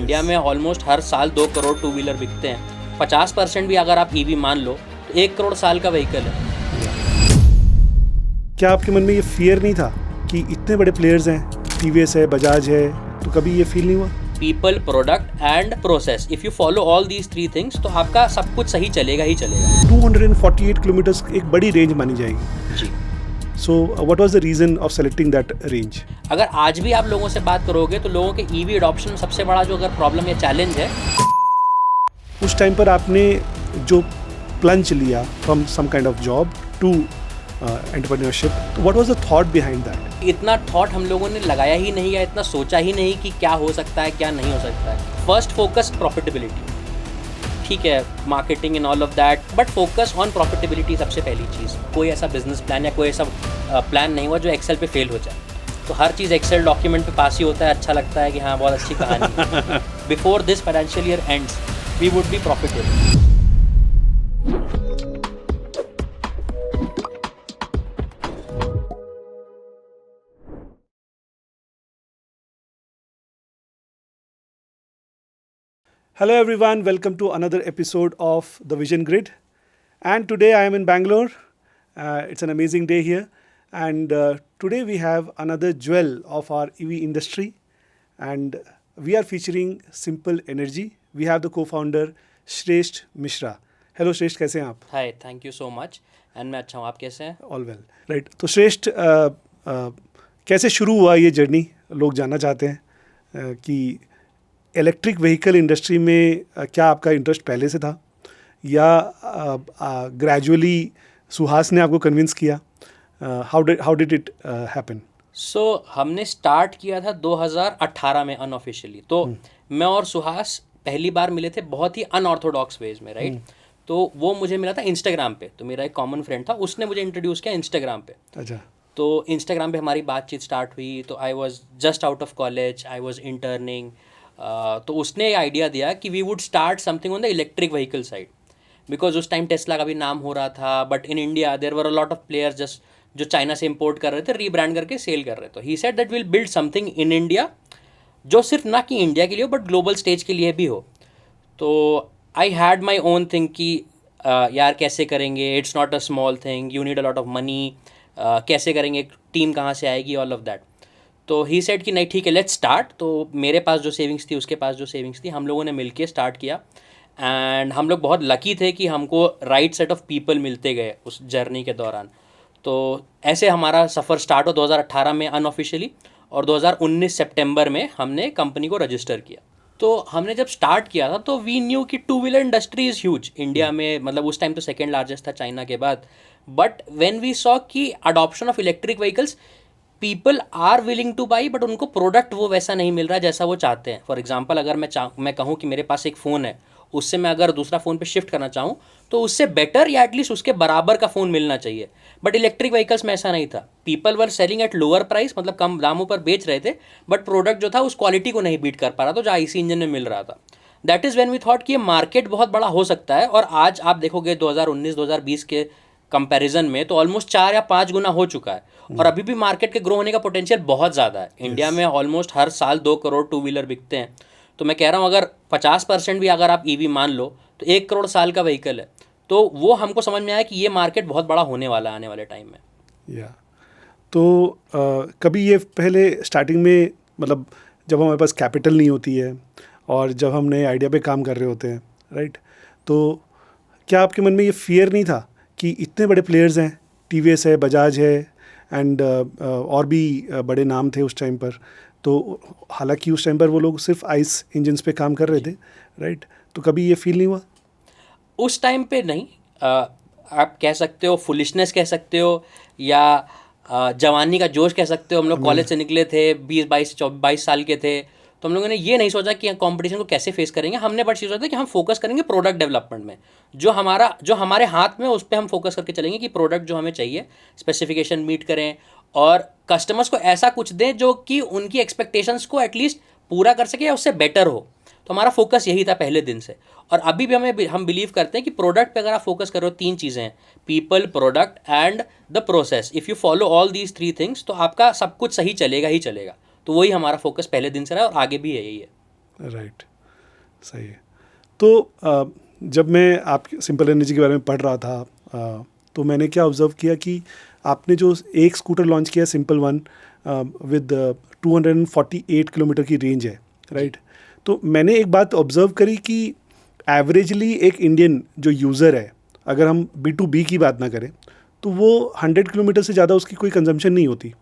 India में almost हर साल 2 crore two wheeler बिकते हैं। 50% भी अगर आप ईवी मान लो तो 1 करोड़ साल का व्हीकल है। क्या आपके मन में ये फियर नहीं था कि इतने बड़े प्लेयर्स हैं, टीवीएस है, बजाज है, तो कभी ये फील नहीं हुआ? People, product and process, if you follow all these 3 things तो आपका सब कुछ सही चलेगा ही चलेगा। 248 किलोमीटर्स एक बड़ी रेंज मानी जाएगी। जी। So what was the reason of selecting that range? अगर आज भी आप लोगों से बात करोगे तो लोगों के ईवी अडॉप्शन में सबसे बड़ा जो अगर प्रॉब्लम या चैलेंज है, उस टाइम पर आपने जो प्लंज लिया from some kind of job to entrepreneurship, what was the thought behind that? इतना थॉट हम लोगों ने लगाया ही नहीं या इतना सोचा ही नहीं कि क्या हो सकता है क्या नहीं हो सकता है। फर्स्ट फोकस प्रॉफिटेबिलिटी, ठीक है, marketing and all of that, but focus on profitability सबसे पहली चीज़। कोई ऐसा बिजनेस प्लान या कोई ऐसा प्लान नहीं हुआ जो एक्सेल पे फेल हो जाए। तो हर चीज़ एक्सेल डॉक्यूमेंट पे पास ही होता है, अच्छा लगता है कि हाँ बहुत अच्छी कहानी है। Before this financial year ends we would be profitable. Hello everyone, welcome to another episode of The Vision Grid. And today I am in Bangalore. It's an amazing day here. And today we have another jewel of our EV industry. And we are featuring Simple Energy. We have the co-founder Shresht Mishra. Hello Shresht, कैसे हैं आप? Hi, thank you so much. And मैं अच्छा हूँ, आप कैसे हैं? All well. Right. तो श्रेष्ठ, कैसे शुरू हुआ ये जर्नी? लोग जानना चाहते हैं कि इलेक्ट्रिक व्हीकल इंडस्ट्री में क्या आपका इंटरेस्ट पहले से था या ग्रेजुअली सुहास ने आपको कन्विंस किया? How did it happen? So हमने स्टार्ट किया था 2018 में अनऑफिशियली। तो मैं और सुहास पहली बार मिले थे बहुत ही अनऑर्थोडॉक्स वेज में, राइट? तो वो मुझे मिला था इंस्टाग्राम पे। तो मेरा एक कॉमन फ्रेंड था, उसने मुझे इंट्रोड्यूस किया इंस्टाग्राम पे। अच्छा। तो इंस्टाग्राम पे हमारी बातचीत स्टार्ट हुई। तो I was just out of college, I was interning. तो उसने ये आइडिया दिया कि we would start something on the electric vehicle side, because उस टाइम टेस्ला का भी नाम हो रहा था, but in India there were a lot of players just जो चाइना से इम्पोर्ट कर रहे थे, रीब्रांड करके सेल कर रहे थे। तो he said that will build something in India जो सिर्फ ना कि इंडिया के लिए हो बट ग्लोबल स्टेज के लिए भी हो। तो I had my own thing कि यार कैसे करेंगे, it's not a small thing, you need a lot of money, कैसे करेंगे, टीम कहाँ से आएगी, ऑल ऑफ दैट। तो ही सेड कि नहीं ठीक है, लेट्स स्टार्ट। तो मेरे पास जो सेविंग्स थी, उसके पास जो सेविंग्स थी, हम लोगों ने मिलके स्टार्ट किया। एंड हम लोग बहुत लकी थे कि हमको राइट सेट ऑफ पीपल मिलते गए उस जर्नी के दौरान। तो ऐसे हमारा सफ़र स्टार्ट हो 2018 में अनऑफिशियली, और 2019 सितंबर में हमने कंपनी को रजिस्टर किया। तो हमने जब स्टार्ट किया था तो वी न्यू कि two wheeler industry is huge India में, मतलब उस टाइम तो सेकेंड लार्जेस्ट था चाइना के बाद। बट व्हेन वी सॉ कि adoption of electric vehicles, people are willing to buy, but उनको प्रोडक्ट वो वैसा नहीं मिल रहा जैसा वो चाहते हैं। फॉर एग्जांपल, अगर मैं कहूँ कि मेरे पास एक फ़ोन है, उससे मैं अगर दूसरा फ़ोन पे शिफ्ट करना चाहूँ तो उससे बेटर या एटलीस्ट उसके बराबर का फ़ोन मिलना चाहिए। बट इलेक्ट्रिक व्हीकल्स में ऐसा नहीं था। People were selling at lower price, मतलब कम दामों पर बेच रहे थे, बट प्रोडक्ट जो था उस क्वालिटी को नहीं बीट कर पा रहा था जो आईसी इंजन में मिल रहा था। That is when we thought कि ये मार्केट बहुत बड़ा हो सकता है। और आज आप देखोगे 2019-2020 के कंपैरिजन में तो ऑलमोस्ट 4 या 5 गुना हो चुका है। और अभी भी मार्केट के ग्रो होने का पोटेंशियल बहुत ज़्यादा है। इंडिया में ऑलमोस्ट हर साल 2 करोड़ टू व्हीलर बिकते हैं। तो मैं कह रहा हूँ अगर 50% भी अगर आप ईवी मान लो तो 1 करोड़ साल का व्हीकल है। तो वो हमको समझ में आया कि ये मार्केट बहुत बड़ा होने वाला है आने वाले टाइम में। या तो कभी ये पहले स्टार्टिंग में, मतलब जब हमारे पास कैपिटल नहीं होती है और जब हम नए आइडिया पे काम कर रहे होते हैं, राइट, तो क्या आपके मन में ये फियर नहीं था कि इतने बड़े प्लेयर्स हैं, टीवीएस है, बजाज है, एंड और भी बड़े नाम थे उस टाइम पर? तो हालांकि उस टाइम पर वो लोग सिर्फ आइस इंजन्स पे काम कर रहे थे, राइट, तो कभी ये फील नहीं हुआ? उस टाइम पे नहीं, आप कह सकते हो फुलिशनेस कह सकते हो या जवानी का जोश कह सकते हो। हम लोग कॉलेज से निकले थे, 22 साल के थे। तो हम लोगों ने ये नहीं सोचा कि कंपटीशन को कैसे फेस करेंगे। हमने बस ये सोचा कि हम फोकस करेंगे प्रोडक्ट डेवलपमेंट में। जो हमारे हाथ में उस पर हम फोकस करके चलेंगे कि प्रोडक्ट जो हमें चाहिए स्पेसिफिकेशन मीट करें और कस्टमर्स को ऐसा कुछ दें जो कि उनकी एक्सपेक्टेशंस को एटलीस्ट पूरा कर सके या उससे बेटर हो। तो हमारा फोकस यही था पहले दिन से। और अभी भी हम बिलीव करते हैं कि प्रोडक्ट पे अगर आप फोकस करो, 3 चीज़ें हैं, people, product and the process. If you follow all these 3 things तो आपका सब कुछ सही चलेगा ही चलेगा। तो वही हमारा फोकस पहले दिन से रहा और आगे भी यही है। राइट, सही है। तो जब मैं आप सिंपल एनर्जी के बारे में पढ़ रहा था, तो मैंने क्या ऑब्ज़र्व किया कि आपने जो एक स्कूटर लॉन्च किया सिंपल वन विद 248 किलोमीटर की रेंज है, राइट। तो मैंने एक बात ऑब्ज़र्व करी कि एवरेजली एक इंडियन जो यूज़र है, अगर हम B2B की बात ना करें, तो वो 100 किलोमीटर से ज़्यादा उसकी कोई कंजम्पशन नहीं होती।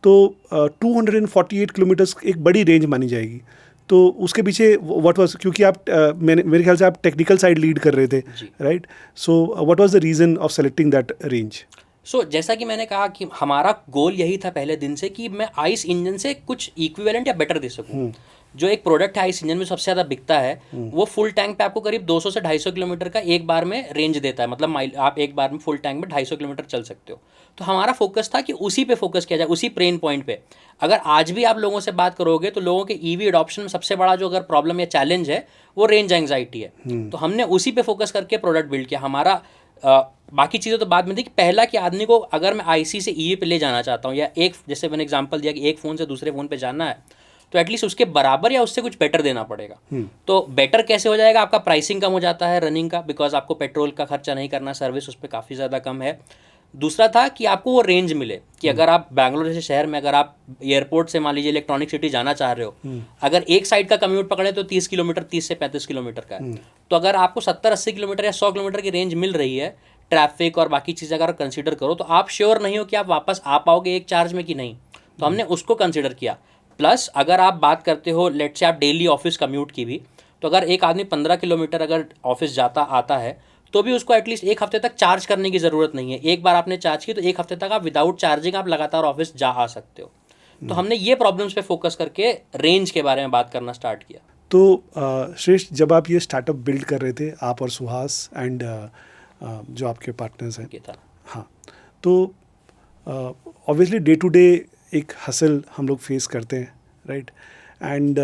तो 248 किलोमीटर्स एक बड़ी रेंज मानी जाएगी। तो उसके पीछे व्हाट वाज, क्योंकि आप मेरे ख्याल से आप टेक्निकल साइड लीड कर रहे थे, जी। Right. So what was the reason of selecting that range? जैसा कि मैंने कहा कि हमारा गोल यही था पहले दिन से कि मैं आइस इंजन से कुछ इक्विवेलेंट या बेटर दे सकूं। जो एक प्रोडक्ट है आइस इंजन में सबसे ज़्यादा बिकता है, वो फुल टैंक पे आपको करीब 200 से 250 किलोमीटर का एक बार में रेंज देता है, मतलब माइल आप एक बार में फुल टैंक में 250 किलोमीटर चल सकते हो। तो हमारा फोकस था कि उसी पे फोकस किया जाए, उसी पेन पॉइंट पे। अगर आज भी आप लोगों से बात करोगे तो लोगों के ईवी अडॉप्शन में सबसे बड़ा जो अगर प्रॉब्लम या चैलेंज है वो रेंज एंग्जाइटी है। तो हमने उसी पे फोकस करके प्रोडक्ट बिल्ड किया। हमारा बाकी चीज़ें तो बाद में थी कि पहला कि आदमी को अगर मैं आईसी से ईवी पे ले जाना चाहता हूँ, या एक जैसे मैंने एग्जांपल दिया कि एक फ़ोन से दूसरे फ़ोन पे जाना है, तो एटलीस्ट उसके बराबर या उससे कुछ बेटर देना पड़ेगा। तो बेटर कैसे हो जाएगा? आपका प्राइसिंग कम हो जाता है रनिंग का, बिकॉज आपको पेट्रोल का खर्चा नहीं करना, सर्विस उस पर काफ़ी ज़्यादा कम है। दूसरा था कि आपको वो रेंज मिले कि अगर आप बैंगलोर जैसे शहर में, अगर आप एयरपोर्ट से मान लीजिए इलेक्ट्रॉनिक सिटी जाना चाह रहे हो, अगर एक साइड का कम्यूट पकड़े तो 30 किलोमीटर, 30 से 35 किलोमीटर का है। तो अगर आपको 70-80 किलोमीटर या 100 किलोमीटर की रेंज मिल रही है, ट्रैफिक और बाकी चीज़ें अगर कंसीडर करो, तो आप श्योर नहीं हो कि आप वापस आ पाओगे एक चार्ज में कि नहीं। तो हमने उसको कंसीडर किया। प्लस अगर आप बात करते हो लेट से आप डेली ऑफिस कम्यूट की भी, तो अगर एक आदमी 15 किलोमीटर अगर ऑफिस जाता आता है, तो भी उसको एटलीस्ट एक हफ्ते तक चार्ज करने की ज़रूरत नहीं है। एक बार आपने चार्ज की तो एक हफ्ते तक आप विदाउट चार्जिंग आप लगातार ऑफिस जा आ सकते हो। तो हमने ये प्रॉब्लम्स पे फोकस करके रेंज के बारे में बात करना स्टार्ट किया। तो श्रेष्ठ, जब आप ये स्टार्टअप बिल्ड कर रहे थे, आप और सुहास एंड जो आपके पार्टनर्स हैं, ये था। हाँ, तो ऑब्वियसली डे टू डे एक हसल हम लोग फेस करते हैं, राइट। एंड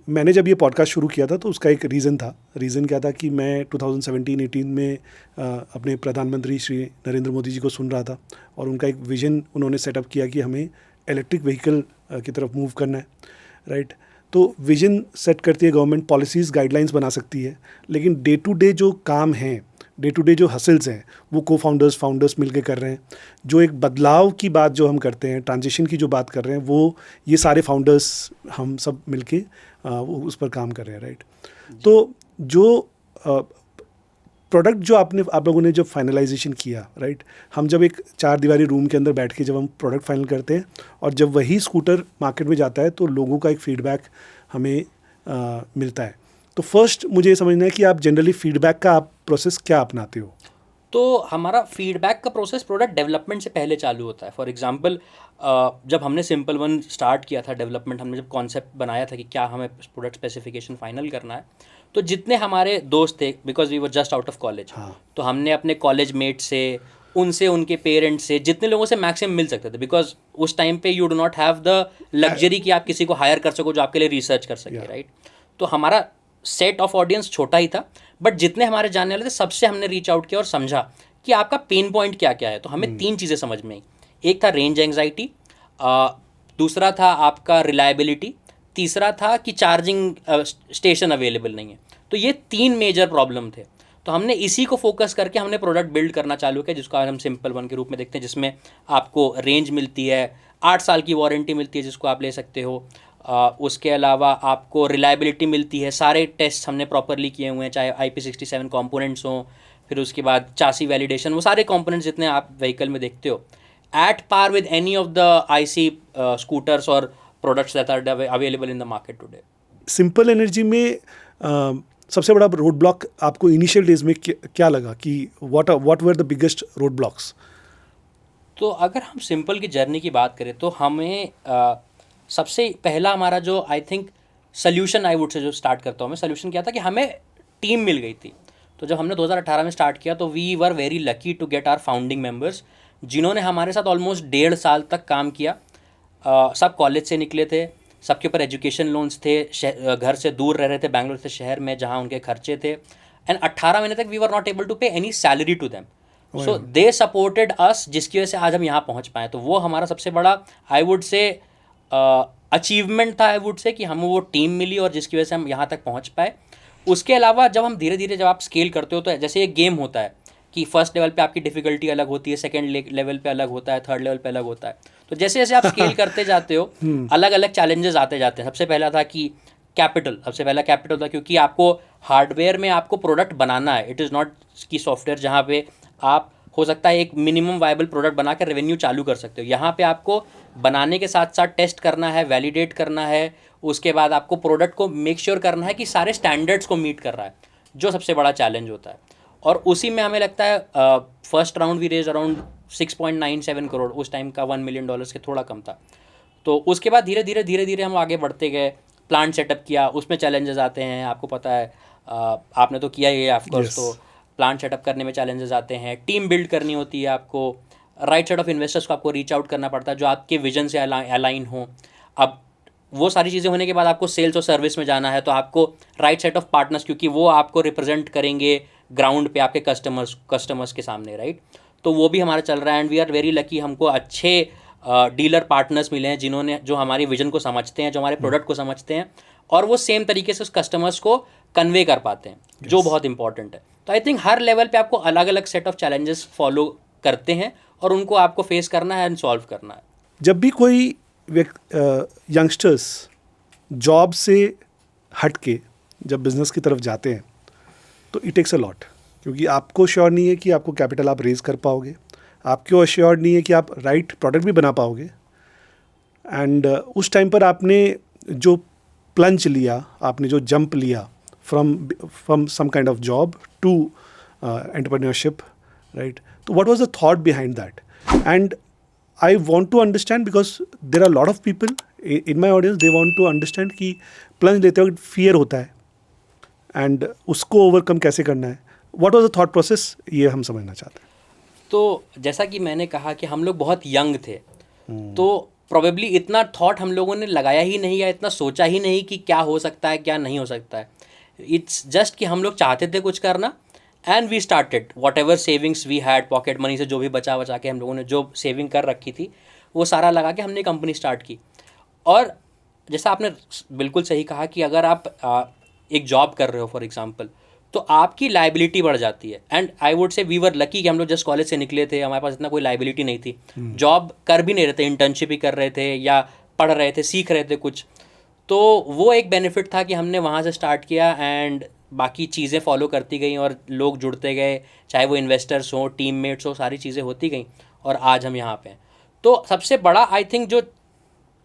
मैंने जब ये पॉडकास्ट शुरू किया था तो उसका एक रीज़न था। रीज़न क्या था कि मैं 2017-18 में अपने प्रधानमंत्री श्री नरेंद्र मोदी जी को सुन रहा था, और उनका एक विज़न उन्होंने सेटअप किया कि हमें इलेक्ट्रिक व्हीकल की तरफ मूव करना है, राइट। तो विज़न सेट करती है गवर्नमेंट, पॉलिसीज़ गाइडलाइंस बना सकती है, लेकिन डे टू डे जो काम हैं, डे टू डे जो हसल्स हैं, वो को फाउंडर्स मिलके कर रहे हैं। जो एक बदलाव की बात जो हम करते हैं, ट्रांजिशन की जो बात कर रहे हैं, वो ये सारे फाउंडर्स हम सब मिलके वो उस पर काम कर रहे हैं, राइट। तो जो प्रोडक्ट जो आप लोगों ने जब फाइनलाइजेशन किया, राइट, हम जब एक 4 दीवारी रूम के अंदर बैठ के जब हम प्रोडक्ट फाइनल करते हैं और जब वही स्कूटर मार्केट में जाता है, तो लोगों का एक फीडबैक हमें मिलता है। तो फर्स्ट मुझे ये समझना है कि आप जनरली फीडबैक का आप प्रोसेस क्या अपनाते हो? तो हमारा फीडबैक का प्रोसेस प्रोडक्ट डेवलपमेंट से पहले चालू होता है। फॉर एग्जांपल जब हमने सिंपल वन स्टार्ट किया था डेवलपमेंट, हमने जब कॉन्सेप्ट बनाया था कि क्या हमें प्रोडक्ट स्पेसिफिकेशन फाइनल करना है, तो जितने हमारे दोस्त थे, because we were just out of college, तो हमने अपने कॉलेज मेट से, उनसे, उनके पेरेंट्स से, जितने लोगों से मैक्सिमम मिल सकते थे, बिकॉज उस टाइम पे you do not have the luxury कि आप किसी को हायर कर सको जो आपके लिए रिसर्च कर सके, राइट। तो हमारा सेट ऑफ ऑडियंस छोटा ही था, बट जितने हमारे जानने वाले थे सबसे हमने रीच आउट किया और समझा कि आपका पेन पॉइंट क्या क्या है। तो हमें 3 चीज़ें समझ में आई। एक था रेंज एंग्जाइटी, दूसरा था आपका रिलायबिलिटी, तीसरा था कि चार्जिंग स्टेशन अवेलेबल नहीं है। तो ये 3 मेजर प्रॉब्लम थे। तो हमने इसी को फोकस करके हमने प्रोडक्ट बिल्ड करना चालू किया, जिसको आज हम सिंपल वन के रूप में देखते हैं, जिसमें आपको रेंज मिलती है, 8 साल की वारंटी मिलती है जिसको आप ले सकते हो। उसके अलावा आपको रिलायबिलिटी मिलती है, सारे टेस्ट हमने प्रॉपरली किए हुए हैं, चाहे IP67 कंपोनेंट्स हों, फिर उसके बाद चासी वैलिडेशन, वो सारे कंपोनेंट्स जितने आप व्हीकल में देखते हो, at par with any of the IC scooters और products that are available in the market today. Simple energy में सबसे बड़ा रोड ब्लॉक आपको इनिशियल डेज में क्या लगा कि what were the biggest road blocks? तो अगर हम सिंपल की जर्नी की बात करें तो हमें सबसे पहला हमारा जो I think solution, I would से जो स्टार्ट करता हूँ मैं, सोल्यूशन क्या था कि हमें टीम मिल गई थी। तो जब हमने 2018 में स्टार्ट किया तो we were very lucky to get our founding members, जिन्होंने हमारे साथ ऑलमोस्ट 1.5 साल तक काम किया। सब कॉलेज से निकले थे, सबके ऊपर एजुकेशन लोन्स थे, घर से दूर रह रहे थे, बैंगलोर से शहर में जहाँ उनके खर्चे थे, एंड 18 महीने तक we were not able to pay any salary to them. So they supported us, जिसकी वजह से आज हम यहाँ पहुँच पाए। तो वो हमारा सबसे बड़ा, आई वुड से अचीवमेंट था आई वुड से, कि हमें वो टीम मिली और जिसकी वजह से हम यहाँ तक पहुँच पाए। उसके अलावा जब हम धीरे धीरे जब आप स्केल करते हो तो जैसे एक गेम होता है कि फर्स्ट लेवल पे आपकी डिफिकल्टी अलग होती है, सेकंड लेवल पे अलग होता है, थर्ड लेवल पे अलग होता है। तो जैसे जैसे आप स्केल करते जाते हो अलग अलग चैलेंजेस आते जाते हैं। सबसे पहला था कि कैपिटल, सबसे पहला कैपिटल था, क्योंकि आपको हार्डवेयर में आपको प्रोडक्ट बनाना है। इट इज़ नॉट कि सॉफ्टवेयर जहाँ पे आप हो सकता है एक मिनिमम वायबल प्रोडक्ट बना कर रेवेन्यू चालू कर सकते हो। यहाँ पे आपको बनाने के साथ साथ टेस्ट करना है, वैलिडेट करना है, उसके बाद आपको प्रोडक्ट को मेक श्योर करना है कि सारे स्टैंडर्ड्स को मीट कर रहा है, जो सबसे बड़ा चैलेंज होता है। और उसी में हमें लगता है first round we raise around 6.97 crore, उस टाइम का $1 मिलियन के थोड़ा कम था। तो उसके बाद धीरे धीरे हम आगे बढ़ते गए, प्लांट सेटअप किया, उसमें चैलेंजेस आते हैं, आपको पता है, आपने तो किया ही है ऑफकोर्स। Yes. तो प्लांट सेटअप करने में चैलेंजेस आते हैं, टीम बिल्ड करनी होती है आपको, राइट सेट ऑफ इन्वेस्टर्स को आपको रीच आउट करना पड़ता है जो आपके विजन से अलाइन हो। अब वो सारी चीज़ें होने के बाद आपको सेल्स और सर्विस में जाना है, तो आपको राइट सेट ऑफ पार्टनर्स, क्योंकि वो आपको रिप्रेजेंट करेंगे ग्राउंड पे आपके कस्टमर्स के सामने, राइट। तो वो भी हमारा चल रहा है and we are very lucky, हमको अच्छे डीलर पार्टनर्स मिले हैं जिन्होंने, जो हमारी विजन को समझते हैं, जो हमारे प्रोडक्ट को समझते हैं, और वो सेम तरीके से उस कस्टमर्स को कन्वे कर पाते हैं, जो बहुत इंपॉर्टेंट है। तो आई थिंक हर लेवल पे आपको अलग अलग सेट ऑफ चैलेंजेस फॉलो करते हैं और उनको आपको फेस करना है एंड सॉल्व करना है। जब भी कोई यंगस्टर्स जॉब से हट के जब बिजनेस की तरफ जाते हैं तो इट टेक्स अ लॉट, क्योंकि आपको श्योर नहीं है कि आपको कैपिटल आप रेज कर पाओगे, आपको श्योर नहीं है कि आप राइट प्रोडक्ट भी बना पाओगे। एंड उस टाइम पर आपने जो प्लंज लिया, आपने जो जंप लिया from some kind of job to entrepreneurship, right? तो what was the thought behind that? And I want to understand because there are a lot of people in my audience, they want to understand कि plunge लेते वक्त fear होता है and उसको overcome कैसे करना है. What was the thought process? ये हम समझना चाहते हैं. तो जैसा कि मैंने कहा कि हम लोग बहुत यंग थे, तो प्रोबेबली इतना थॉट हम लोगों ने लगाया ही नहीं या इतना सोचा ही नहीं कि क्या हो सकता है क्या नहीं हो सकता है। इट्स जस्ट कि हम लोग चाहते थे कुछ करना and we started whatever savings we had, pocket money से जो भी बचा के हम लोगों ने जो सेविंग कर रखी थी वो सारा लगा के हमने कंपनी स्टार्ट की। और जैसा आपने बिल्कुल सही कहा कि अगर आप एक जॉब कर रहे हो फॉर एग्जांपल, तो आपकी लाइबिलिटी बढ़ जाती है। And I would say we were lucky कि हम लोग जस्ट कॉलेज से निकले थे, हमारे पास इतना कोई लाइबिलिटी नहीं थी, जॉब कर भी नहीं रहे थे, इंटर्नशिप ही कर रहे थे या पढ़ रहे थे, सीख रहे थे कुछ। तो वो एक बेनिफिट था कि हमने वहाँ से स्टार्ट किया एंड बाकी चीज़ें फॉलो करती गई और लोग जुड़ते गए, चाहे वो इन्वेस्टर्स हों, टीममेट्स हो, सारी चीज़ें होती गई और आज हम यहाँ पे हैं। तो सबसे बड़ा आई थिंक जो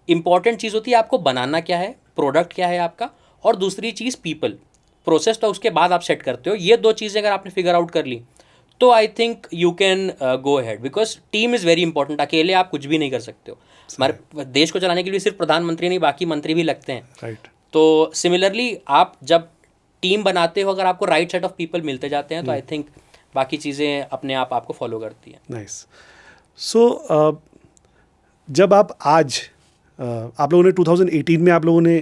इम्पॉर्टेंट चीज़ होती है, आपको बनाना क्या है, प्रोडक्ट क्या है आपका, और दूसरी चीज़ पीपल, प्रोसेस तो उसके बाद आप सेट करते हो। ये दो चीज़ें अगर आपने फिगर आउट कर ली तो I think you can go ahead, because team is very important. अकेले आप कुछ भी नहीं कर सकते हो। हमारे देश को चलाने के लिए सिर्फ प्रधानमंत्री नहीं, बाकी मंत्री भी लगते हैं, राइट? तो सिमिलरली आप जब टीम बनाते हो, अगर आपको राइट सेट ऑफ पीपल मिलते जाते हैं तो आई थिंक बाकी चीज़ें अपने आप आपको फॉलो करती हैं। नाइस। सो जब आप आज आप लोगों ने 2018 में आप लोगों ने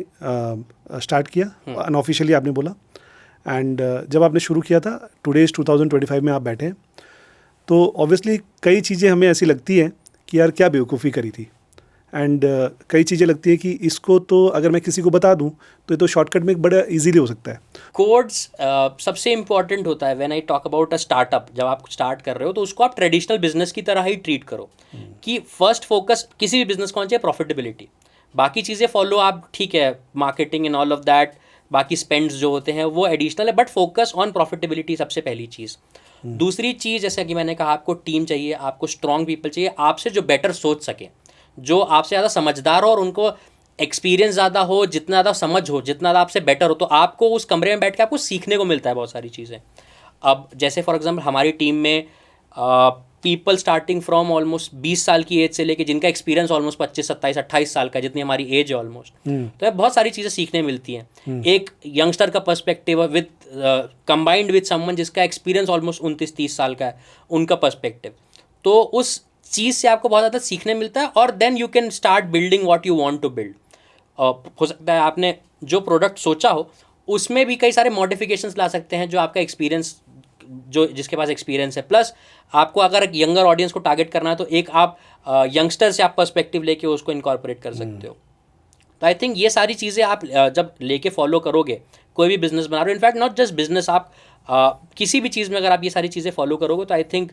स्टार्ट किया, अनऑफिशियली आपने बोला, एंड जब आपने शुरू किया था टुडेज 2025 में आप बैठे हैं, तो ऑब्वियसली कई चीज़ें हमें ऐसी लगती हैं कि यार क्या बेवकूफ़ी करी थी, एंड कई चीज़ें लगती हैं कि इसको तो अगर मैं किसी को बता दूं तो ये तो शॉर्टकट में बड़ा इजीली हो सकता है। कोड्स सबसे इम्पॉर्टेंट होता है when I talk about a startup. जब आप स्टार्ट कर रहे हो तो उसको आप ट्रेडिशनल बिजनेस की तरह ही ट्रीट करो, कि फर्स्ट फोकस किसी भी बिजनेस को होना चाहिए प्रॉफिटेबिलिटी। बाकी चीज़ें फॉलो आप, ठीक है, marketing and all of that, बाकी स्पेंड्स जो होते हैं वो एडिशनल है, बट फोकस ऑन प्रॉफिटेबिलिटी सबसे पहली चीज़। दूसरी चीज़, जैसा कि मैंने कहा, आपको टीम चाहिए, आपको स्ट्रॉन्ग पीपल चाहिए, आपसे जो बेटर सोच सके, जो आपसे ज़्यादा समझदार हो और उनको एक्सपीरियंस ज़्यादा हो, जितना ज़्यादा समझ हो, जितना ज़्यादा आपसे बेटर हो, तो आपको उस कमरे में बैठ के आपको सीखने को मिलता है बहुत सारी चीज़ें। अब जैसे फॉर एग्जांपल हमारी टीम में पीपल स्टार्टिंग फ्रॉम ऑलमोस्ट 20 साल की एज से लेके जिनका एक्सपीरियंस ऑलमोस्ट 25, 27, 28 साल का, जितनी हमारी एज है ऑलमोस्ट, तो बहुत सारी चीज़ें सीखने मिलती हैं। एक यंगस्टर का perspective with combined with someone जिसका एक्सपीरियंस ऑलमोस्ट 29-30 साल का है, उनका पर्सपेक्टिव, तो उस चीज़ से आपको बहुत ज़्यादा सीखने मिलता है। और then you can start building what you want to build. हो सकता है आपने जो प्रोडक्ट सोचा हो उसमें भी कई सारे मॉडिफिकेशंस ला सकते हैं, जो आपका एक्सपीरियंस, जो जिसके पास एक्सपीरियंस है, प्लस आपको अगर एक यंगर ऑडियंस को टारगेट करना है तो एक आप यंगस्टर से आप पर्सपेक्टिव लेके उसको इनकॉर्पोरेट कर सकते हो। तो आई थिंक ये सारी चीज़ें आप जब लेके फॉलो करोगे, कोई भी बिजनेस बना रहे हो, इनफैक्ट नॉट जस्ट बिजनेस, आप किसी भी चीज़ में अगर आप ये सारी चीज़ें फॉलो करोगे तो I think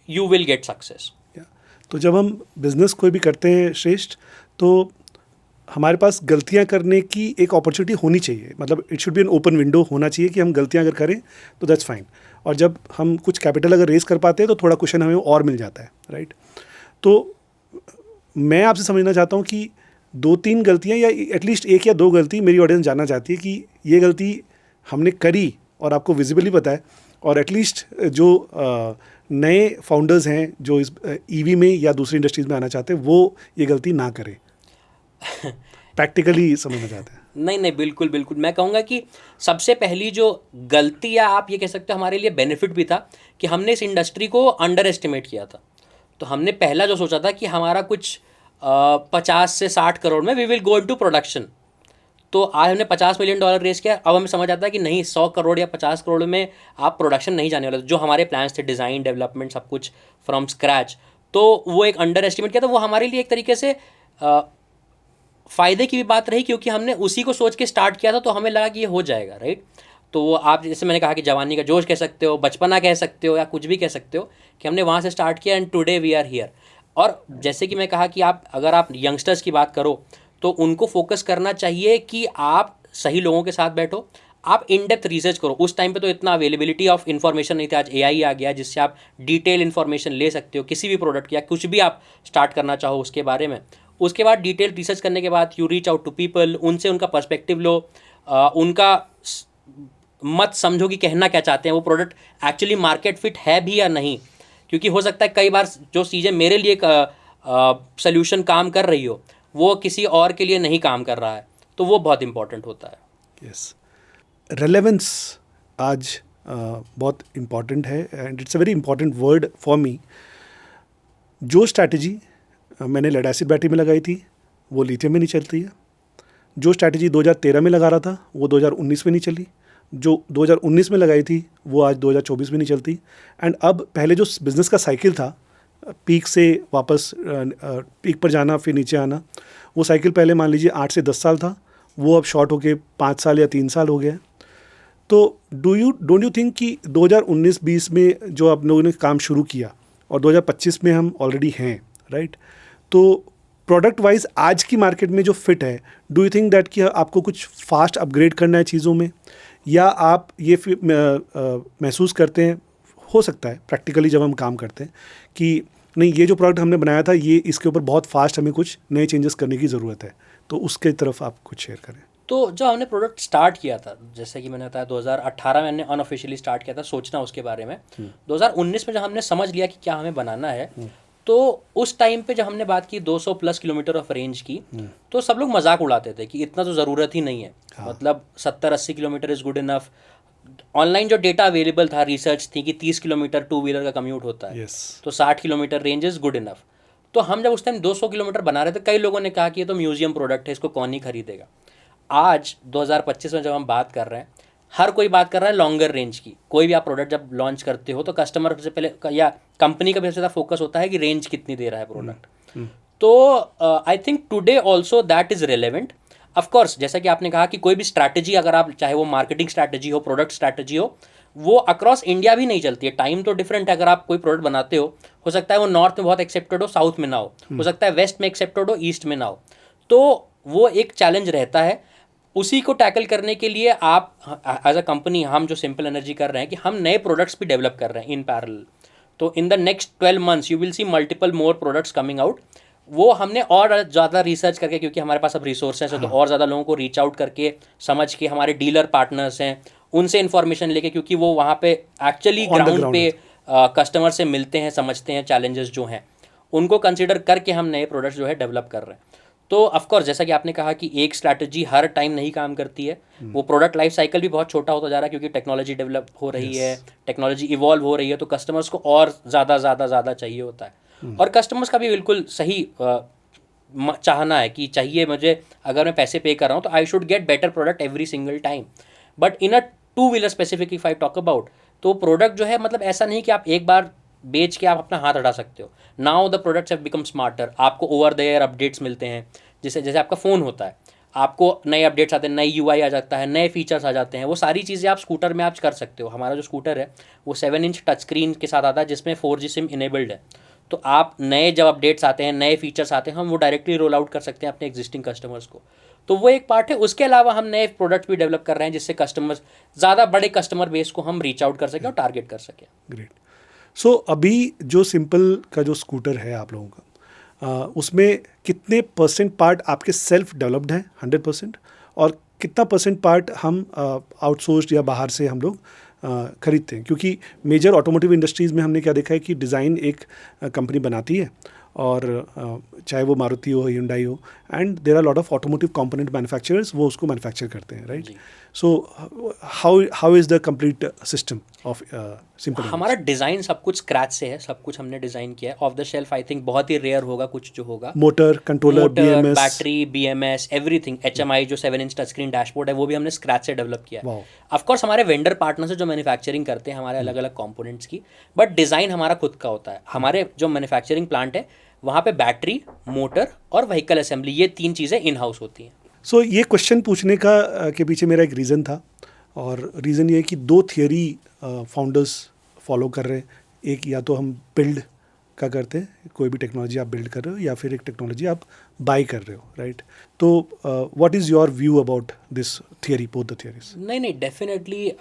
you will get success. या तो जब हम बिजनेस कोई भी करते हैं श्रेष्ठ, तो हमारे पास गलतियां करने की एक अपॉर्चुनिटी होनी चाहिए, मतलब it should be an open window होना चाहिए कि हम गलतियां अगर करें तो दैट्स फाइन। और जब हम कुछ कैपिटल अगर रेज कर पाते हैं तो थोड़ा क्वेश्चन हमें और मिल जाता है, राइट। तो मैं आपसे समझना चाहता हूँ कि 2-3 गलतियाँ या एटलीस्ट 1 या 2 गलती मेरी ऑडियंस जानना चाहती है कि ये गलती हमने करी और आपको विजिबली पता है, और एटलीस्ट जो नए फाउंडर्स हैं जो इस ईवी में या दूसरी इंडस्ट्रीज में आना चाहते हैं वो ये गलती ना करें, प्रैक्टिकली समझना चाहते हैं। नहीं नहीं, बिल्कुल बिल्कुल, मैं कहूँगा कि सबसे पहली जो गलती, या आप ये कह सकते हो हमारे लिए बेनिफिट भी था, कि हमने इस इंडस्ट्री को अंडर एस्टिमेट किया था। तो हमने पहला जो सोचा था कि हमारा कुछ 50 से 60 करोड़ में we will go into production. तो आज हमने $50 मिलियन रेस किया, अब हमें समझ आता है कि नहीं, 100 करोड़ या 50 करोड़ में आप प्रोडक्शन नहीं जाने वाले। जो हमारे प्लान्स थे, डिज़ाइन, डेवलपमेंट, सब कुछ फ्रॉम स्क्रैच, तो वो एक अंडर एस्टिमेट किया था। वो हमारे लिए एक तरीके से फ़ायदे की भी बात रही, क्योंकि हमने उसी को सोच के स्टार्ट किया था, तो हमें लगा कि ये हो जाएगा, राइट। तो वो आप जैसे मैंने कहा कि जवानी का जोश कह सकते हो, बचपना कह सकते हो, या कुछ भी कह सकते हो, कि हमने वहाँ से स्टार्ट किया and today we are here. और जैसे कि मैं कहा कि आप अगर आप यंगस्टर्स की बात करो तो उनको फोकस करना चाहिए कि आप सही लोगों के साथ बैठो, आप इन डेप्थ रिसर्च करो। उस टाइम पे तो इतना अवेलेबिलिटी ऑफ इन्फॉर्मेशन नहीं था, आज एआई आ गया जिससे आप डिटेल इन्फॉर्मेशन ले सकते हो किसी भी प्रोडक्ट या कुछ भी आप स्टार्ट करना चाहो उसके बारे में। उसके बाद डिटेल रिसर्च करने के बाद you reach out to people, उनसे उनका पर्सपेक्टिव लो, उनका मत समझो कि कहना क्या चाहते हैं, वो प्रोडक्ट एक्चुअली मार्केट फिट है भी या नहीं। क्योंकि हो सकता है कई बार जो चीज़ें मेरे लिए सोल्यूशन काम कर रही हो वो किसी और के लिए नहीं काम कर रहा है, तो वो बहुत इंपॉर्टेंट होता है। यस, रेलेवेंस आज बहुत इम्पॉर्टेंट है and it's a very important word for me. जो स्ट्रैटेजी मैंने लेड एसिड बैटरी में लगाई थी वो लिथियम में नहीं चलती है। जो स्ट्रैटेजी 2013 में लगा रहा था वो 2019 में नहीं चली। जो 2019 में लगाई थी वो आज 2024 में नहीं चलती। एंड अब पहले जो बिज़नेस का साइकिल था, पीक से वापस पीक पर जाना फिर नीचे आना, वो साइकिल पहले मान लीजिए 8 से 10 साल था, वो अब शॉर्ट होके 5 साल या 3 साल हो गया है। तो डोंट यू थिंक कि 2019-20 में जो आप लोगों ने काम शुरू किया और 2025 में हम ऑलरेडी हैं, राइट, तो प्रोडक्ट वाइज आज की मार्केट में जो फिट है, डू यू थिंक दैट कि आपको कुछ फास्ट अपग्रेड करना है चीज़ों में, या आप ये महसूस करते हैं, हो सकता है प्रैक्टिकली जब हम काम करते हैं, कि नहीं ये जो प्रोडक्ट हमने बनाया था ये इसके ऊपर बहुत फास्ट हमें कुछ नए चेंजेस करने की ज़रूरत है, तो उसके तरफ आप कुछ शेयर करें। तो जो हमने प्रोडक्ट स्टार्ट किया था, जैसे कि मैंने बताया 2018 में हमने अनऑफिशियली स्टार्ट किया था सोचना उसके बारे में। 2019 में जब हमने समझ लिया कि क्या हमें बनाना है, तो उस टाइम पे जब हमने बात की 200+ किलोमीटर ऑफ रेंज की, तो सब लोग मजाक उड़ाते थे कि इतना तो ज़रूरत ही नहीं है। मतलब 70-80 kilometre is good enough. Online जो डेटा अवेलेबल था, रिसर्च थी कि 30 किलोमीटर 2 व्हीलर का कम्यूट होता है, तो 60 kilometre range is good enough. तो हम जब उस टाइम 200 किलोमीटर बना रहे थे, कई लोगों ने कहा कि ये तो म्यूजियम प्रोडक्ट है, इसको कौन ही खरीदेगा। आज 2025 में जब हम बात कर रहे हैं, हर कोई बात कर रहा है लॉन्गर रेंज की। कोई भी आप प्रोडक्ट जब लॉन्च करते हो तो कस्टमर से पहले या कंपनी का भी सबसे ज़्यादा फोकस होता है कि रेंज कितनी दे रहा है प्रोडक्ट। तो I think today also that is relevant. Of course जैसा कि आपने कहा कि कोई भी स्ट्रैटेजी अगर आप, चाहे वो मार्केटिंग स्ट्रैटेजी हो, प्रोडक्ट स्ट्रैटेजी हो, वो अक्रॉस इंडिया भी नहीं चलती है। टाइम तो डिफरेंट है। अगर आप कोई प्रोडक्ट बनाते हो सकता है वो नॉर्थ में बहुत एक्सेप्टेड हो, साउथ में ना हो सकता है वेस्ट में एक्सेप्टेड हो, ईस्ट में ना हो। तो वो एक चैलेंज रहता है। उसी को टैकल करने के लिए आप एज अ कंपनी, हम जो सिंपल एनर्जी कर रहे हैं कि हम नए प्रोडक्ट्स भी डेवलप कर रहे हैं इन पैरेलल। तो in the next 12 months you will see multiple more products coming out. वो हमने और ज़्यादा रिसर्च करके, क्योंकि हमारे पास अब रिसोर्सेस है, तो और ज़्यादा लोगों को रीच आउट करके, समझ के, हमारे डीलर पार्टनर्स हैं उनसे इन्फॉर्मेशन लेके, क्योंकि वो वहाँ पे एक्चुअली ग्राउंड पे कस्टमर से मिलते हैं, समझते हैं चैलेंजेस जो हैं, उनको कंसिडर करके हम नए प्रोडक्ट्स जो है डेवलप कर रहे हैं। तो ऑफकोर्स जैसा कि आपने कहा कि एक स्ट्रैटेजी हर टाइम नहीं काम करती है। वो प्रोडक्ट लाइफ साइकिल भी बहुत छोटा होता जा रहा है, क्योंकि टेक्नोलॉजी डेवलप हो रही है, टेक्नोलॉजी इवॉल्व हो रही है, तो कस्टमर्स को और ज़्यादा चाहिए होता है। और कस्टमर्स का भी बिल्कुल सही चाहना है कि चाहिए मुझे, अगर मैं पैसे पे कर रहा हूँ तो I should get better product every single time. But in a 2 wheeler specific if I talk about, तो प्रोडक्ट जो है, मतलब ऐसा नहीं कि आप एक बार बेच के आप अपना हाथ हटा सकते हो। Now the products have become smarter. आपको ओवर द एयर अपडेट्स मिलते हैं, जैसे जैसे आपका फ़ोन होता है, आपको नए अपडेट्स आते हैं, नई यूआई आ जाता है, नए फीचर्स आ जाते हैं, वो सारी चीज़ें आप स्कूटर में आप कर सकते हो। हमारा जो स्कूटर है वो 7 इंच टच स्क्रीन के साथ आता है जिसमें 4G सिम इनेबल्ड है। तो आप नए जब अपडेट्स आते हैं, नए फीचर्स आते हैं, हम वो डायरेक्टली रोल आउट कर सकते हैं अपने एग्जिस्टिंग कस्टमर्स को। तो वो एक पार्ट है। उसके अलावा हम नए प्रोडक्ट भी डेवलप कर रहे हैं जिससे कस्टमर्स, ज़्यादा बड़े कस्टमर बेस को हम रीच आउट कर सकें और टारगेट कर सकें। ग्रेट। सो अभी जो सिंपल का जो स्कूटर है आप लोगों का, उसमें कितने परसेंट पार्ट आपके सेल्फ डेवलप्ड हैं 100%, और कितना परसेंट पार्ट हम आउटसोर्स्ड या बाहर से हम लोग खरीदते हैं? क्योंकि मेजर ऑटोमोटिव इंडस्ट्रीज़ में हमने क्या देखा है कि डिज़ाइन एक कंपनी बनाती है, और चाहे वो मारुति हो, hyundai हो, and there are lot of automotive component manufacturers, वो उसको मैन्युफैक्चर करते हैं, राइट? जी। So how is the complete system of Simple? हमारा डिज़ाइन सब कुछ स्क्रैच से है, सब कुछ हमने डिज़ाइन किया है। Of the shelf I think बहुत ही रेयर होगा कुछ जो होगा। Motor, controller, BMS, battery, BMS, everything, HMI जो 7 इंच टच स्क्रीन डैशबोर्ड है वो भी हमने स्क्रैच से डेवलप किया है। वाओ। ऑफ कोर्स हमारे वेंडर पार्टनर से जो मैन्युफैक्चरिंग करते हैं हमारे अलग अलग कंपोनेंट्स की, बट डिज़ाइन हमारा खुद का होता है। हमारे जो मैन्युफैक्चरिंग प्लांट है वहाँ पे बैटरी, मोटर और व्हीकल असेंबली, ये 3 चीज़ें इन हाउस होती हैं। सो ये क्वेश्चन पूछने का के पीछे मेरा एक रीज़न था, और रीज़न ये है कि 2 थियरी फाउंडर्स फॉलो कर रहे हैं। एक, या तो हम बिल्ड का करते हैं, कोई भी टेक्नोलॉजी आप बिल्ड कर रहे हो, या फिर एक टेक्नोलॉजी आप बाई कर रहे हो, राइट? तो what is your view about this theory, both the theories? नहीं, डेफिनेटली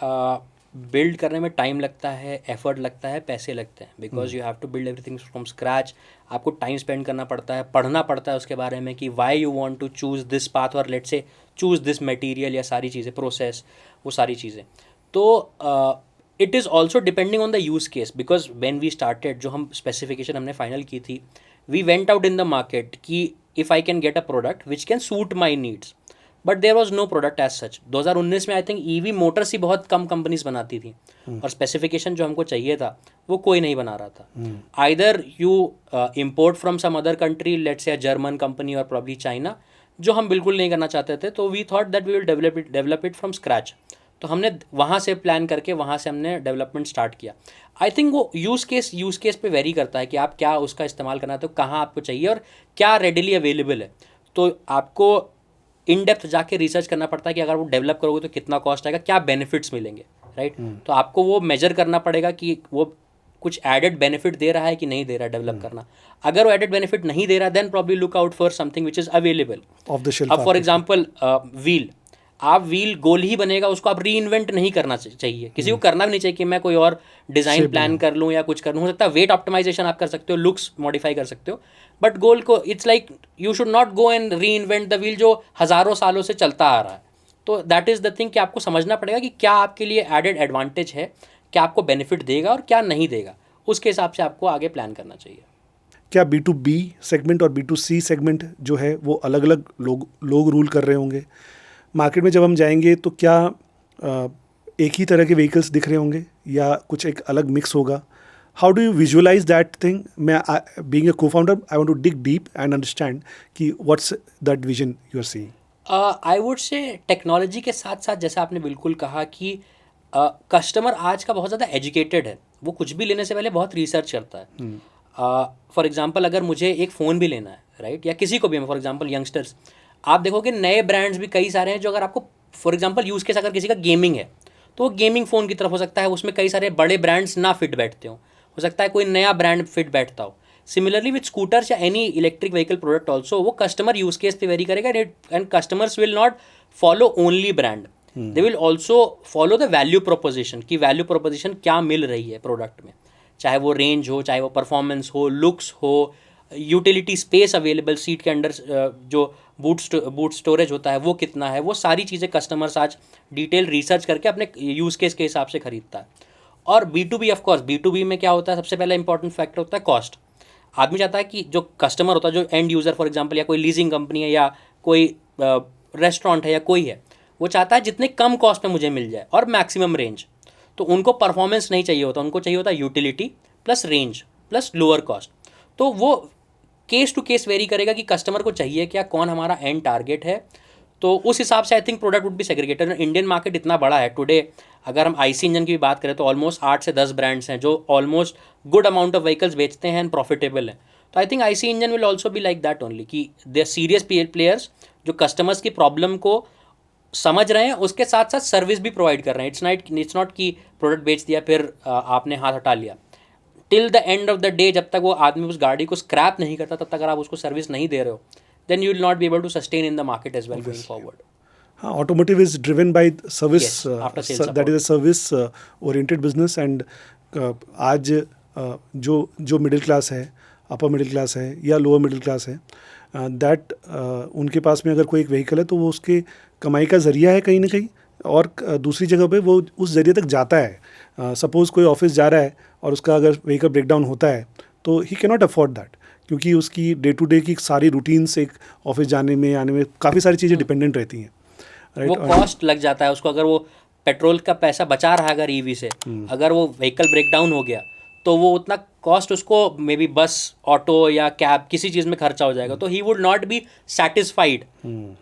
बिल्ड करने में टाइम लगता है, एफर्ट लगता है, पैसे लगते हैं, because you have to build everything from scratch. आपको टाइम स्पेंड करना पड़ता है, पढ़ना पड़ता है उसके बारे में कि why you want to choose this path, और let's say choose this material, या सारी चीज़ें, प्रोसेस, वो सारी चीज़ें। तो it is also depending on the use case, because when we started, जो हम स्पेसिफिकेशन हमने फाइनल की थी, we went out in the market कि if I can get a product which can suit my needs, but there was no product as such. 2019 में I think EV Motors ही बहुत कम companies बनाती थी, और specification जो हमको चाहिए था वो कोई नहीं बना रहा था। Either you import from some other country, let's say German company और प्रॉब्ली चाइना, जो हम बिल्कुल नहीं करना चाहते थे। तो we thought that we will develop it from scratch. तो हमने वहाँ से प्लान करके वहाँ से हमने डेवलपमेंट स्टार्ट किया। आई थिंक वो यूज़ केस पे वेरी करता है कि आप क्या उसका इस्तेमाल करना है, तो कहाँ आपको चाहिए और क्या रेडिली अवेलेबल है। तो आपको इन डेप्थ जाके रिसर्च करना पड़ता है कि अगर वो डेवलप करोगे तो कितना कॉस्ट आएगा, क्या बेनिफिट्स मिलेंगे, राइट? तो आपको वो मेजर करना पड़ेगा कि वो कुछ एडेड बेनिफिट दे रहा है कि नहीं दे रहा है डेवलप करना। अगर वो एडेड बेनिफिट नहीं दे रहा, then probably look out for something which is available off the shelf. अब फॉर एग्जाम्पल व्हील, आप व्हील गोल ही बनेगा, उसको आप री इन्वेंट नहीं करना चाहिए, किसी को करना भी नहीं चाहिए कि मैं कोई और डिज़ाइन प्लान कर लूँ या कुछ कर लूँ। हो सकता है वेट ऑप्टिमाइजेशन आप कर सकते हो, लुक्स मॉडिफाई कर सकते हो, बट गोल को it's like you should not go and re invent the wheel जो हज़ारों सालों से चलता आ रहा है। तो दैट इज़ द थिंग कि आपको समझना पड़ेगा कि क्या आपके लिए एडेड एडवांटेज है, क्या आपको बेनिफिट देगा और क्या नहीं देगा, उसके हिसाब से आपको आगे प्लान करना चाहिए। क्या B2B सेगमेंट और B2C सेगमेंट जो है वो अलग अलग लोग रूल कर रहे होंगे? मार्केट में जब हम जाएंगे तो क्या एक ही तरह के व्हीकल्स दिख रहे होंगे या कुछ एक अलग मिक्स होगा? How do you visualize that thing? मैं being a co-founder I want to dig deep and understand कि what's that vision you are seeing. I would say technology के साथ साथ, जैसे आपने बिल्कुल कहा कि कस्टमर आज का बहुत ज़्यादा एजुकेटेड है, वो कुछ भी लेने से पहले बहुत रिसर्च करता है। फॉर एग्जांपल अगर मुझे एक फ़ोन भी लेना है, राइट, या किसी को भी, फॉर एग्जांपल यंगस्टर्स, आप देखोगे नए ब्रांड्स भी कई सारे हैं जो अगर आपको फॉर एग्जांपल यूज़ केस अगर किसी का गेमिंग है तो वो गेमिंग फ़ोन की तरफ हो सकता है, उसमें कई सारे बड़े ब्रांड्स ना फिट बैठते हो सकता है कोई नया ब्रांड फिट बैठता हो। सिमिलरली विथ स्कूटर्स या any electric vehicle product also, वो कस्टमर यूज़ केस पे वेरी करेगा, and customers will not follow only brand, they will also follow the value proposition, कि वैल्यू प्रोपोजिशन क्या मिल रही है प्रोडक्ट में, चाहे वो रेंज हो, चाहे वो परफॉर्मेंस हो, लुक्स हो, यूटिलिटी स्पेस अवेलेबल, सीट के अंदर जो बूट स्टोरेज होता है वो कितना है, वो सारी चीज़ें कस्टमर्स आज डिटेल रिसर्च करके अपने यूज़ केस के हिसाब से खरीदता है। और B2B ऑफ कोर्स, B2B में क्या होता है, सबसे पहला इंपॉर्टेंट फैक्टर होता है कॉस्ट। आदमी चाहता है कि जो कस्टमर होता है, जो एंड यूज़र फॉर एग्जांपल, या कोई लीजिंग कंपनी है या कोई रेस्टोरेंट है या कोई है, वो चाहता है जितने कम कॉस्ट में मुझे मिल जाए और मैक्सिमम रेंज। तो उनको परफॉर्मेंस नहीं चाहिए होता, उनको चाहिए होता है utility plus range plus lower cost. तो वो केस टू केस वेरी करेगा कि कस्टमर को चाहिए क्या, कौन हमारा एंड टारगेट है, तो उस हिसाब से I think product would be segregated. Indian market इतना बड़ा है टुडे, अगर हम IC इंजन की भी बात करें तो ऑलमोस्ट 8 से 10 ब्रांड्स हैं जो almost good amount of vehicles बेचते हैं एंड प्रॉफिटेबल हैं। तो I think IC engine will also be like that only कि दे सीरियस प्लेयर्स जो कस्टमर्स की प्रॉब्लम को समझ रहे हैं, उसके साथ साथ सर्विस भी प्रोवाइड कर रहे हैं. इट्स नॉट कि प्रोडक्ट बेच दिया फिर आपने हाथ हटा लिया. Till the end of the day जब तक वो आदमी उस गाड़ी को स्क्रैप नहीं करता, तब तक अगर आप उसको सर्विस नहीं दे रहे हो, then you will not be able to sustain in the market as well going forward. हाँ, automotive is driven by service, Yes, after sales that is a service oriented business. And आज जो middle class है, upper middle class है या lower middle class है, that उनके पास में अगर कोई एक व्हीकल है तो वो उसके कमाई का ज़रिया है कहीं ना कहीं, और दूसरी जगह पे वो उस ज़रिए तक जाता है. सपोज़ कोई ऑफिस जा रहा है और उसका अगर व्हीकल ब्रेक डाउन होता है तो he can not afford that, क्योंकि उसकी डे टू डे की सारी रूटीन्स एक ऑफिस जाने में आने में काफ़ी सारी चीज़ें डिपेंडेंट रहती हैं. वो कॉस्ट लग जाता है उसको. अगर वो पेट्रोल का पैसा बचा रहा है अगर ईवी से, अगर वो व्हीकल ब्रेक डाउन हो गया तो वो उतना कॉस्ट उसको मे बी बस, ऑटो या कैब किसी चीज़ में खर्चा हो जाएगा, तो he would not be satisfied.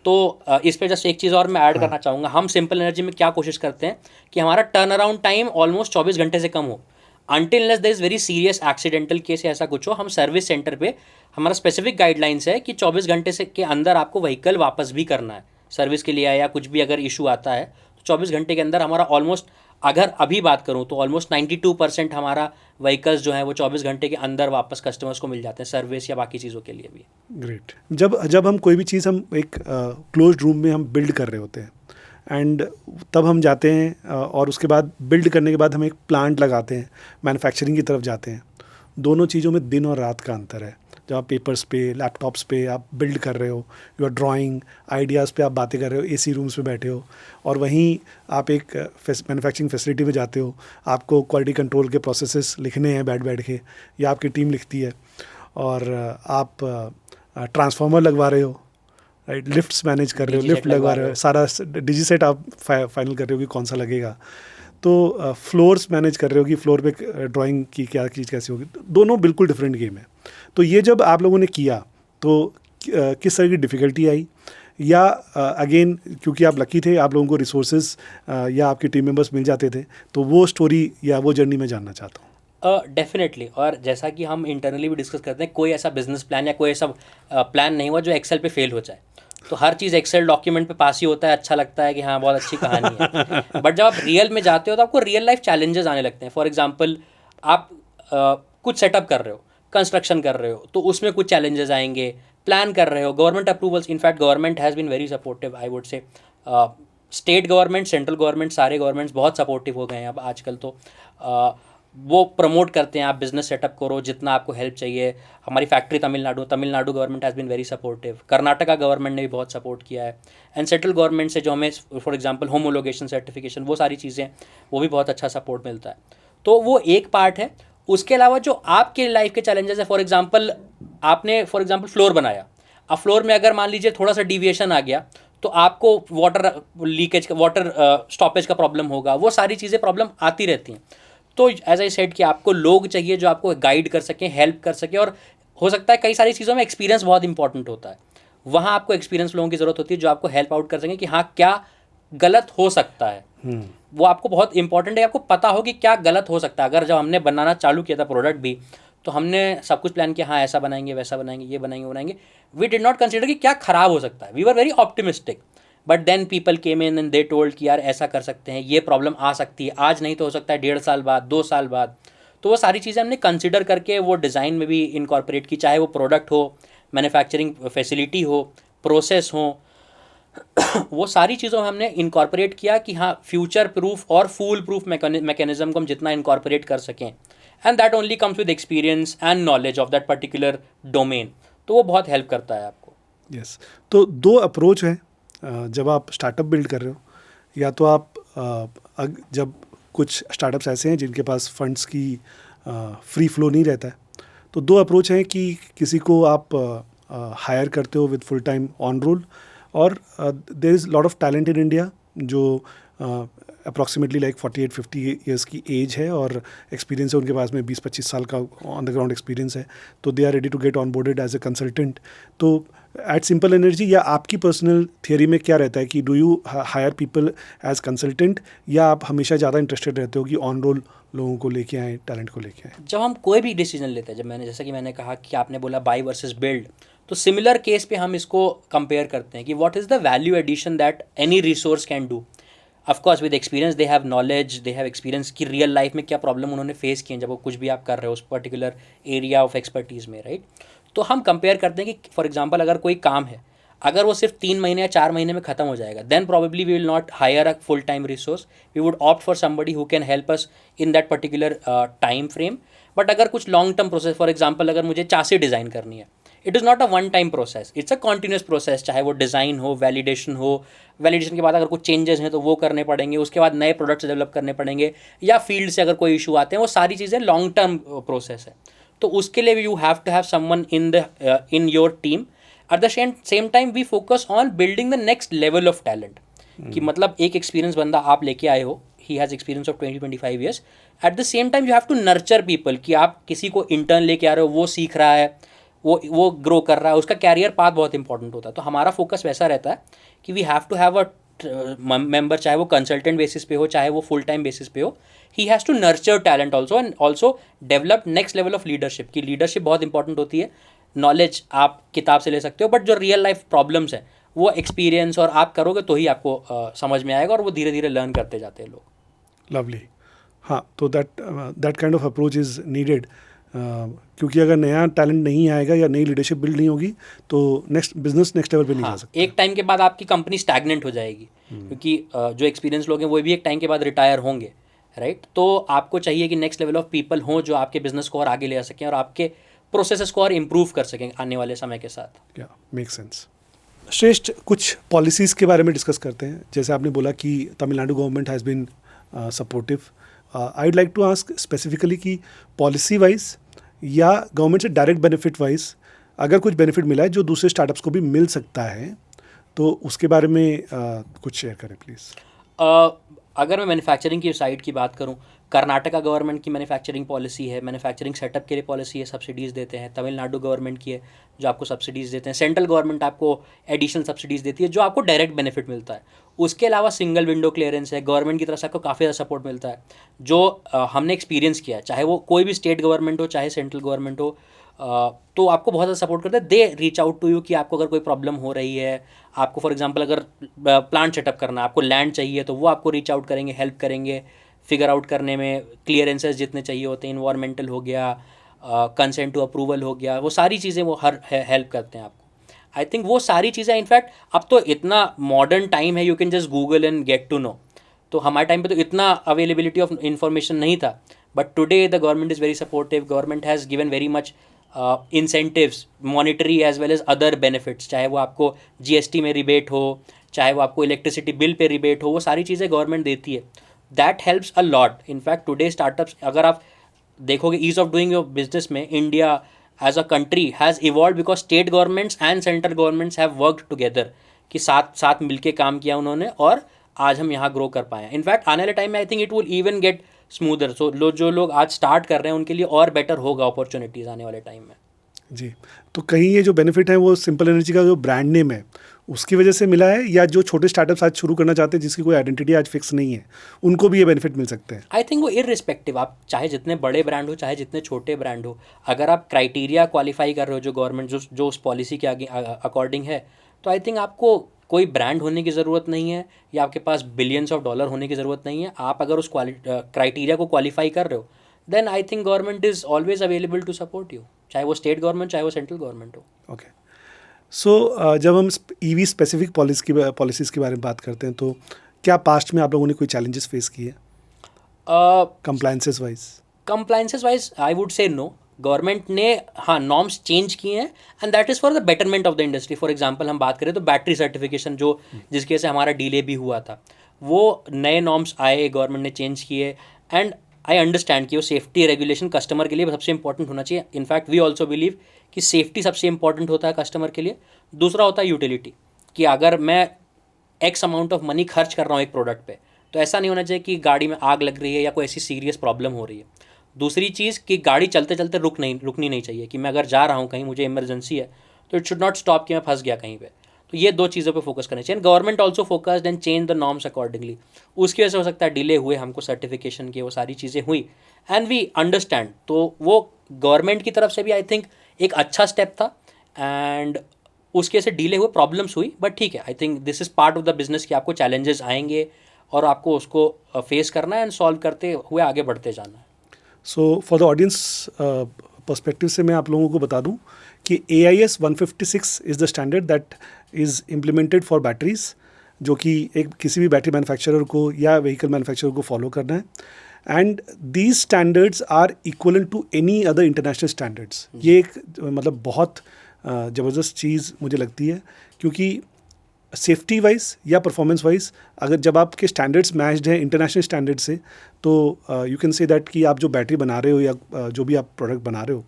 तो इस पे जस्ट एक चीज़ और मैं ऐड करना चाहूँगा. हम सिंपल एनर्जी में क्या कोशिश करते हैं कि हमारा टर्न अराउंड टाइम ऑलमोस्ट 24 घंटे से कम हो. Until unless there is very serious accidental case या ऐसा कुछ हो, हम सर्विस सेंटर पे हमारा स्पेसिफिक गाइडलाइंस है कि 24 घंटे से के अंदर आपको व्हीकल वापस भी करना है. सर्विस के लिए या कुछ भी अगर इशू आता है तो 24 घंटे के अंदर हमारा ऑलमोस्ट, अगर अभी बात करूं तो ऑलमोस्ट 92% हमारा व्हीकल्स जो हैं वो 24 घंटे के अंदर वापस कस्टमर्स को मिल जाते हैं, सर्विस या बाकी चीज़ों के लिए भी. ग्रेट. जब हम कोई भी चीज़ हम एक क्लोज्ड रूम में हम बिल्ड कर रहे होते हैं, एंड तब हम जाते हैं और उसके बाद बिल्ड करने के बाद हम एक प्लांट लगाते हैं, मैन्युफैक्चरिंग की तरफ जाते हैं. दोनों चीज़ों में दिन और रात का अंतर है. जब आप पेपर्स पे, लैपटॉप्स पे आप बिल्ड कर रहे हो, यू आर ड्राइंग आइडियाज़ पे आप बातें कर रहे हो, AC रूम्स में बैठे हो, और वहीं आप एक मैन्युफैक्चरिंग फैसिलिटी में जाते हो, आपको क्वालिटी कंट्रोल के प्रोसेसेस लिखने हैं बैठ बैठ के, या आपकी टीम लिखती है, और आप ट्रांसफार्मर लगवा रहे हो, राइट, लिफ्ट्स मैनेज कर रहे हो, लिफ्ट लगवा रहे हो, सारा डिजी सेट आप फाइनल कर रहे हो कि कौन सा लगेगा. तो फ्लोर्स मैनेज कर रहे हो कि फ्लोर पे ड्राइंग की क्या चीज़ कैसी होगी. तो दोनों बिल्कुल डिफरेंट गेम है. तो ये जब आप लोगों ने किया तो किस तरह की डिफ़िकल्टी आई, या अगेन क्योंकि आप लकी थे, आप लोगों को रिसोर्सेज या आपके टीम मेंबर्स मिल जाते थे, तो वो स्टोरी या वो जर्नी मैं जानना चाहता हूँ. डेफिनेटली. और जैसा कि हम इंटरनली भी डिस्कस करते हैं, कोई ऐसा बिजनेस प्लान या कोई ऐसा प्लान नहीं हुआ जो एक्सेल पे फेल हो जाए. तो हर चीज़ एक्सेल डॉक्यूमेंट पे पास ही होता है, अच्छा लगता है कि हाँ बहुत अच्छी कहानी है. बट जब आप रियल में जाते हो तो आपको रियल लाइफ चैलेंजेस आने लगते हैं. फॉर एग्जांपल आप कुछ सेटअप कर रहे हो, कंस्ट्रक्शन कर रहे हो, तो उसमें कुछ चैलेंजेस आएंगे. प्लान कर रहे हो, government approvals, in fact government has been very supportive, I would say. State government, central government, सारे गवर्नमेंट्स बहुत सपोर्टिव हो गए हैं अब आजकल. तो वो प्रमोट करते हैं आप बिज़नेस सेटअप करो, जितना आपको हेल्प चाहिए. हमारी factory Tamil Nadu government has been very supportive. Karnataka government ने भी बहुत सपोर्ट किया है. एंड सेंट्रल गवर्नमेंट से जो हमें फॉर एग्जांपल होमोलोगेशन सर्टिफिकेशन, वो सारी चीज़ें, वो भी बहुत अच्छा सपोर्ट मिलता है. तो वो एक पार्ट है. उसके अलावा जो आपके लाइफ के चैलेंजेस है, फॉर एग्जांपल आपने फ्लोर बनाया. अब फ्लोर में अगर मान लीजिए थोड़ा सा डिविएशन आ गया तो आपको वाटर लीकेज का, वाटर स्टॉपेज का प्रॉब्लम होगा. वो सारी चीज़ें प्रॉब्लम आती रहती हैं. तो एज आई सेड कि आपको लोग चाहिए जो आपको गाइड कर सकें, हेल्प कर सकें. और हो सकता है कई सारी चीज़ों में एक्सपीरियंस बहुत इंपॉर्टेंट होता है. वहाँ आपको एक्सपीरियंस लोगों की ज़रूरत होती है जो आपको हेल्प आउट कर सकें कि हाँ क्या गलत हो सकता है. वो आपको बहुत इंपॉर्टेंट है, आपको पता हो कि क्या गलत हो सकता है. अगर जब हमने बनाना चालू किया था प्रोडक्ट भी, तो हमने सब कुछ प्लान किया, हाँ ऐसा बनाएंगे, वैसा बनाएंगे, ये बनाएंगे, वो बनाएंगे. वी डिड नॉट कंसिडर कि क्या ख़राब हो सकता है. We were very optimistic. But then people came in and they told कि यार ऐसा कर सकते हैं, ये प्रॉब्लम आ सकती है, आज नहीं तो हो सकता है 1.5 साल बाद, 2 साल बाद. तो वो सारी चीज़ें हमने कंसिडर करके वो डिज़ाइन में भी इनकॉर्पोरेट की, चाहे वो प्रोडक्ट हो, मैन्युफैक्चरिंग फैसिलिटी हो, प्रोसेस हो. वो सारी चीज़ों में हमने इनकॉर्पोरेट किया कि हाँ फ्यूचर प्रूफ और फूल प्रूफ मैकेनिज्म को हम जितना इनकॉर्पोरेट कर सकें. And that only comes with experience and knowledge of that particular domain. तो वो बहुत हेल्प करता है आपको. यस. तो 2 अप्रोच है जब आप स्टार्टअप बिल्ड कर रहे हो. या तो आप जब कुछ स्टार्टअप्स ऐसे हैं जिनके पास फंड्स की फ्री फ्लो नहीं रहता है, तो 2 अप्रोच हैं कि किसी को आप हायर करते हो with full time on role, और there is lot of talent in India जो अप्रॉक्सीमेटली लाइक 48-50 ईयर्स की एज है और एक्सपीरियंस है उनके पास में 20-25 साल का ऑन द ग्राउंड एक्सपीरियंस है, तो they are ready to get on boarded as a consultant. तो एट सिंपल एनर्जी या आपकी पर्सनल थियरी में क्या रहता है कि do you hire people as consultant, या आप हमेशा ज़्यादा इंटरेस्टेड रहते हो कि ऑन रोल लोगों को लेके आएँ, टैलेंट को लेके आएँ? जब हम कोई भी डिसीजन लेते हैं, जब मैंने जैसा कि मैंने कहा कि आपने बोला बाई वर्सेस बिल्ड, तो सिमिलर केस पे हम इसको कंपेयर करते हैं कि what is the value addition that any resource can do. Of course with experience they have knowledge, they have experience कि रियल लाइफ में क्या प्रॉब्लम उन्होंने फेस किए हैं जब वो कुछ भी आप कर रहे हो उस पर्टिकुलर एरिया ऑफ एक्सपर्टीज़ में, राइट. तो हम कंपेयर करते हैं कि फॉर एग्जांपल अगर कोई काम है, अगर वो सिर्फ 3 महीने या 4 महीने में खत्म हो जाएगा, then probably we will not hire a full time resource, we would opt for somebody who can help us in that particular time frame. But अगर कुछ long term process, for example अगर मुझे चासी डिज़ाइन करनी है, it is not a one time process, it's a continuous process. चाहे वो design हो, validation के बाद अगर कुछ चेंजेस हैं तो वो करने पड़ेंगे, उसके बाद नए प्रोडक्ट्स डेवलप करने पड़ेंगे, या फील्ड से अगर कोई इशू आते हैं, वो सारी चीज़ें लॉन्ग टर्म प्रोसेस है. तो उसके लिए you have to have someone in your team. At the same time we focus on building the next level of talent. कि मतलब एक एक्सपीरियंस बंदा आप लेके आए हो, he has experience of 20-25 years. At the same time you have to nurture people, कि आप किसी को इंटर्न लेके आ रहे हो, वो सीख रहा है, वो ग्रो कर रहा है, उसका कैरियर पाथ बहुत इंपॉर्टेंट होता है. तो हमारा फोकस वैसा रहता है कि we have to have a member, चाहे वो कंसल्टेंट बेसिस पे हो, चाहे वो फुल टाइम बेसिस पे हो, he has to nurture talent also and also develop next level of leadership. की लीडरशिप बहुत इंपॉर्टेंट होती है. नॉलेज आप किताब से ले सकते हो, बट जो रियल लाइफ प्रॉब्लम्स हैं वो एक्सपीरियंस और आप करोगे तो ही आपको समझ में आएगा, और वो धीरे धीरे लर्न करते जाते हैं लोग. लवली. हाँ, तो that kind of approach is needed, क्योंकि अगर नया टैलेंट नहीं आएगा या नई लीडरशिप बिल्ड नहीं होगी तो बिजनेस नेक्स्ट लेवल पे नहीं जा सकता. एक टाइम के बाद आपकी कंपनी स्टैग्नेंट हो जाएगी, क्योंकि जो एक्सपीरियंस लोग हैं वो भी एक टाइम के बाद रिटायर होंगे, राइट. तो आपको चाहिए कि नेक्स्ट लेवल ऑफ पीपल हों जो आपके बिजनेस को और आगे ले जा सकें और आपके प्रोसेसेस को और इम्प्रूव कर सकें आने वाले समय के साथ. या मेक सेंस. श्रेष्ठ, कुछ पॉलिसीज़ के बारे में डिस्कस करते हैं. जैसे आपने बोला कि Tamil Nadu government has been supportive. I would like to ask specifically कि पॉलिसी वाइज या गवर्नमेंट से डायरेक्ट बेनिफिट वाइज अगर कुछ बेनिफिट मिला है जो दूसरे स्टार्टअप्स को भी मिल सकता है, तो उसके बारे में कुछ शेयर करें प्लीज़. अगर मैं मैन्युफैक्चरिंग की साइड की बात करूं, कर्नाटका गवर्नमेंट की मैन्युफैक्चरिंग पॉलिसी है, मैन्युफैक्चरिंग सेटअप के लिए पॉलिसी है, सब्सिडीज़ देते हैं. तमिलनाडु गवर्नमेंट की है जो आपको सब्सिडीज़ देते हैं. सेंट्रल गवर्नमेंट आपको एडिशनल सब्सिडीज़ देती है जो आपको डायरेक्ट बेनिफिट मिलता है. उसके अलावा सिंगल विंडो क्लियरेंस है, गवर्नमेंट की तरफ से आपको काफ़ी ज़्यादा सपोर्ट मिलता है. जो हमने एक्सपीरियंस किया है, चाहे वो कोई भी स्टेट गवर्नमेंट हो चाहे सेंट्रल गवर्नमेंट हो, तो आपको बहुत ज़्यादा सपोर्ट करते हैं. They reach out to you कि आपको अगर कोई प्रॉब्लम हो रही है, आपको फॉर एग्जांपल अगर प्लांट सेटअप करना है, आपको लैंड चाहिए, तो वो आपको रीच आउट करेंगे, हेल्प करेंगे फिगर आउट करने में. क्लियरेंसेस जितने चाहिए होते हैं, इन्वायरमेंटल हो गया, कंसेंट टू अप्रूवल हो गया, वो सारी चीज़ें वो हर हेल्प करते हैं आपको. आई थिंक वो सारी चीज़ें, इनफैक्ट अब तो इतना मॉडर्न टाइम है, you can just Google and get to know. तो हमारे टाइम पे तो इतना अवेलेबिलिटी ऑफ इंफॉर्मेशन नहीं था, but today the government is very supportive. Government has given very much incentives, monetary as well as other benefits. चाहे वो आपको जीएसटी में रिबेट हो, चाहे वो आपको इलेक्ट्रिसिटी बिल पे रिबेट हो, वो सारी चीज़ें गवर्नमेंट देती है. That helps a lot. In fact today startups, अगर आप देखोगे ease of doing your business में, India as a country has evolve because state governments and central governments have worked together, कि साथ साथ मिलके काम किया उन्होंने, और आज हम यहाँ ग्रो कर पाए हैं. इनफैक्ट आने वाले टाइम में I think it will even get smoother. So जो लोग आज स्टार्ट कर रहे हैं उनके लिए और बेटर होगा अपॉर्चुनिटीज़ आने वाले टाइम में. जी, तो कहीं ये जो बेनिफिट है वो सिंपल एनर्जी का जो ब्रांड नेम है उसकी वजह से मिला है, या जो छोटे स्टार्टअप्स आज शुरू करना चाहते हैं जिसकी कोई आइडेंटिटी आज फिक्स नहीं है, उनको भी ये बेनिफिट मिल सकते हैं? आई थिंक वो इररिस्पेक्टिव, आप चाहे जितने बड़े ब्रांड हो चाहे जितने छोटे ब्रांड हो, अगर आप क्राइटेरिया क्वालिफाई कर रहे हो जो गवर्नमेंट जो उस पॉलिसी के आगे अकॉर्डिंग है, तो आई थिंक आपको कोई ब्रांड होने की ज़रूरत नहीं है या आपके पास बिलियंस ऑफ डॉलर होने की ज़रूरत नहीं है. आप अगर उस क्राइटेरिया को क्वालिफाई कर रहे हो, then I think government is always available to support you, चाहे वो स्टेट गवर्नमेंट चाहे वो सेंट्रल गवर्नमेंट हो. ओके. सो जब हम ईवी स्पेसिफिक पॉलिसीज़ के बारे में बात करते हैं, तो क्या पास्ट में आप लोगों ने कोई चैलेंजेस फेस किए compliances wise? Compliances wise I would say no. Government ने हाँ नॉर्म्स चेंज किए हैं and that is for the betterment of the industry. For example हम बात करें तो बैटरी सर्टिफिकेशन जो जिसकी वजह से हमारा डिले भी हुआ था, वो नए नॉर्म्स आए, गवर्नमेंट ने चेंज किए. एंड आई अंडरस्टैंड कि वो सेफ्टी रेगुलेशन कस्टमर के लिए सबसे इंपॉर्टेंट होना चाहिए. इनफैक्ट वी ऑल्सो बिलीव कि सेफ्टी सबसे इंपॉर्टेंट होता है कस्टमर के लिए. दूसरा होता है यूटिलिटी, कि अगर मैं एक्स अमाउंट ऑफ मनी खर्च कर रहा हूँ एक प्रोडक्ट पे, तो ऐसा नहीं होना चाहिए कि गाड़ी में आग लग रही है या कोई ऐसी सीरियस प्रॉब्लम हो रही है। दूसरी चीज़ कि गाड़ी चलते चलते रुकनी नहीं चाहिए, कि मैं अगर जा रहा हूँ कहीं, मुझे इमरजेंसी है, तो इट शुड नॉट स्टॉप कि मैं फंस गया कहीं पे। तो ये दो चीज़ों पे फोकस करना चाहिए। Government also focused and change the norms accordingly. उसकी वजह से हो सकता है डिले हुए, हमको सर्टिफिकेशन के वो सारी चीज़ें हुई, एंड वी अंडरस्टैंड। तो वो गवर्नमेंट की तरफ से भी आई थिंक एक अच्छा स्टेप था, एंड उसके वजह से डिले हुए, प्रॉब्लम्स हुई, बट ठीक है। I think this is part of the business कि आपको चैलेंजेस आएंगे और आपको उसको फेस करना है एंड सॉल्व करते हुए आगे बढ़ते जाना है। So for the audience perspective से मैं आप लोगों को बता दूं कि AIS 156 is the standard that is implemented for batteries, जो कि एक किसी भी बैटरी मैन्युफैक्चरर को या व्हीकल मैन्युफैक्चरर को फॉलो करना है। And these standards are equivalent to any other international standards. ये एक मतलब बहुत ज़बरदस्त चीज़ मुझे लगती है, क्योंकि सेफ्टी वाइज या परफॉर्मेंस वाइज अगर जब आपके स्टैंडर्ड्स मैच्ड हैं इंटरनेशनल स्टैंडर्ड से, तो यू कैन से दैट कि आप जो बैटरी बना रहे हो या जो भी आप प्रोडक्ट बना रहे हो,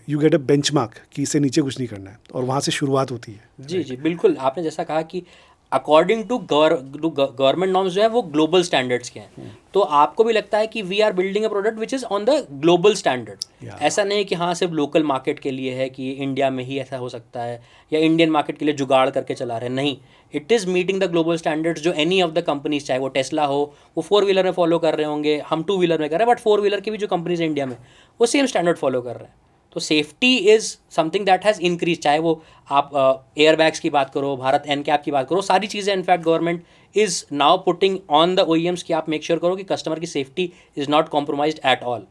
यू गेट अ बेंचमार्क कि इससे नीचे कुछ नहीं करना है, और वहाँ से शुरुआत होती है। जी जी बिल्कुल, आपने जैसा कहा कि अकॉर्डिंग टू गवर्नमेंट नॉर्म्स जो है वो ग्लोबल स्टैंडर्ड्स के हैं। तो आपको भी लगता है कि we are building a product which is on the global standard. Yeah. ऐसा नहीं है कि हाँ सिर्फ लोकल मार्केट के लिए है, कि इंडिया में ही ऐसा हो सकता है या इंडियन मार्केट के लिए जुगाड़ करके चला रहे हैं, नहीं। It is meeting the global standards जो एनी ऑफ द कंपनीज, चाहे वो टेस्ला हो, वो 4 व्हीलर में फॉलो कर रहे होंगे, हम 2 व्हीलर में कर रहे हैं, बट 4 व्हीलर की भी जो कंपनीज हैं इंडिया में, वो सेम स्टैंडर्ड फॉलो कर रहे हैं। तो safety is something that has increase, चाहे वो आप एयर बैग्स की बात करो, भारत एनकैप की बात करो, सारी चीज़ें in fact government is now putting on the OEMs कि आप मेक श्योर करो कि कस्टमर की safety is not compromised at all.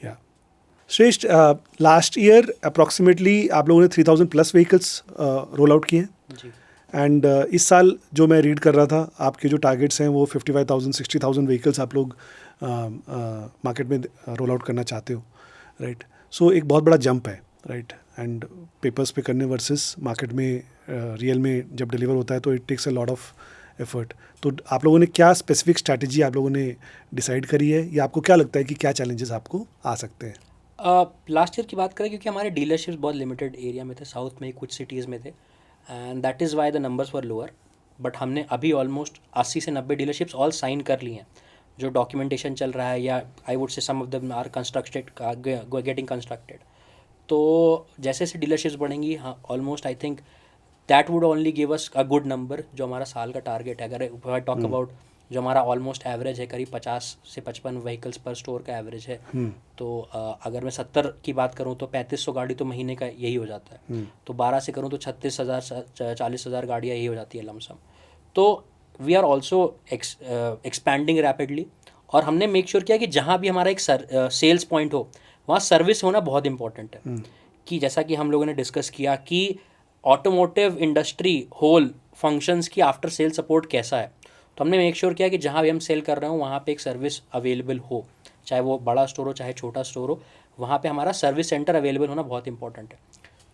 या श्रेष्ठ, लास्ट ईयर अप्रॉक्सीमेटली आप लोगों ने 3000 प्लस व्हीकल्स रोल आउट किए हैं। जी एंड इस साल जो मैं रीड कर रहा था, आपके जो टारगेट्स हैं वो 55,000 60,000 व्हीकल्स आप लोग मार्केट में रोल आउट करना चाहते हो, राइट? सो एक बहुत बड़ा जंप है, राइट? एंड पेपर्स पे करने वर्सेस मार्केट में रियल में जब डिलीवर होता है तो it takes a lot of effort. तो आप लोगों ने क्या स्पेसिफिक स्ट्रैटेजी आप लोगों ने डिसाइड करी है, या आपको क्या लगता है कि क्या चैलेंजेस आपको आ सकते हैं? लास्ट ईयर की बात करें, क्योंकि हमारे डीलरशिप्स बहुत लिमिटेड एरिया में थे, साउथ में ही कुछ सिटीज़ में थे, and that is why the numbers were lower. But हमने अभी ऑलमोस्ट 80 से 90 डीलरशिप्स ऑल साइन कर ली हैं, जो डॉक्यूमेंटेशन चल रहा है, या I would say some of them are constructed, getting constructed. तो जैसे जैसे डीलरशिप्स बढ़ेंगी, हाँ almost I think that would only give us a good number, जो हमारा साल का टारगेट है। अगर टॉक अबाउट जो हमारा ऑलमोस्ट एवरेज है, करीब 50 से 55 व्हीकल्स पर स्टोर का एवरेज है, तो अगर मैं 70 की बात करूँ तो 3500 गाड़ी तो महीने का यही हो जाता है। तो 12 से करूँ तो 36,000 40,000 गाड़ियाँ यही हो जाती है लमसम। तो we are also expanding rapidly, और हमने मेक श्योर किया कि जहाँ भी हमारा एक सेल्स पॉइंट हो, वहाँ सर्विस होना बहुत इंपॉर्टेंट है। कि जैसा कि हम लोगों ने डिस्कस किया कि ऑटोमोटिव इंडस्ट्री होल फंक्शंस की आफ्टर सेल सपोर्ट कैसा है, तो हमने मेक श्योर किया कि जहाँ भी हम सेल कर रहे हो वहाँ पे एक सर्विस अवेलेबल हो, चाहे वो बड़ा स्टोर हो चाहे छोटा स्टोर हो, वहाँ पे हमारा सर्विस सेंटर अवेलेबल होना बहुत इंपॉर्टेंट है।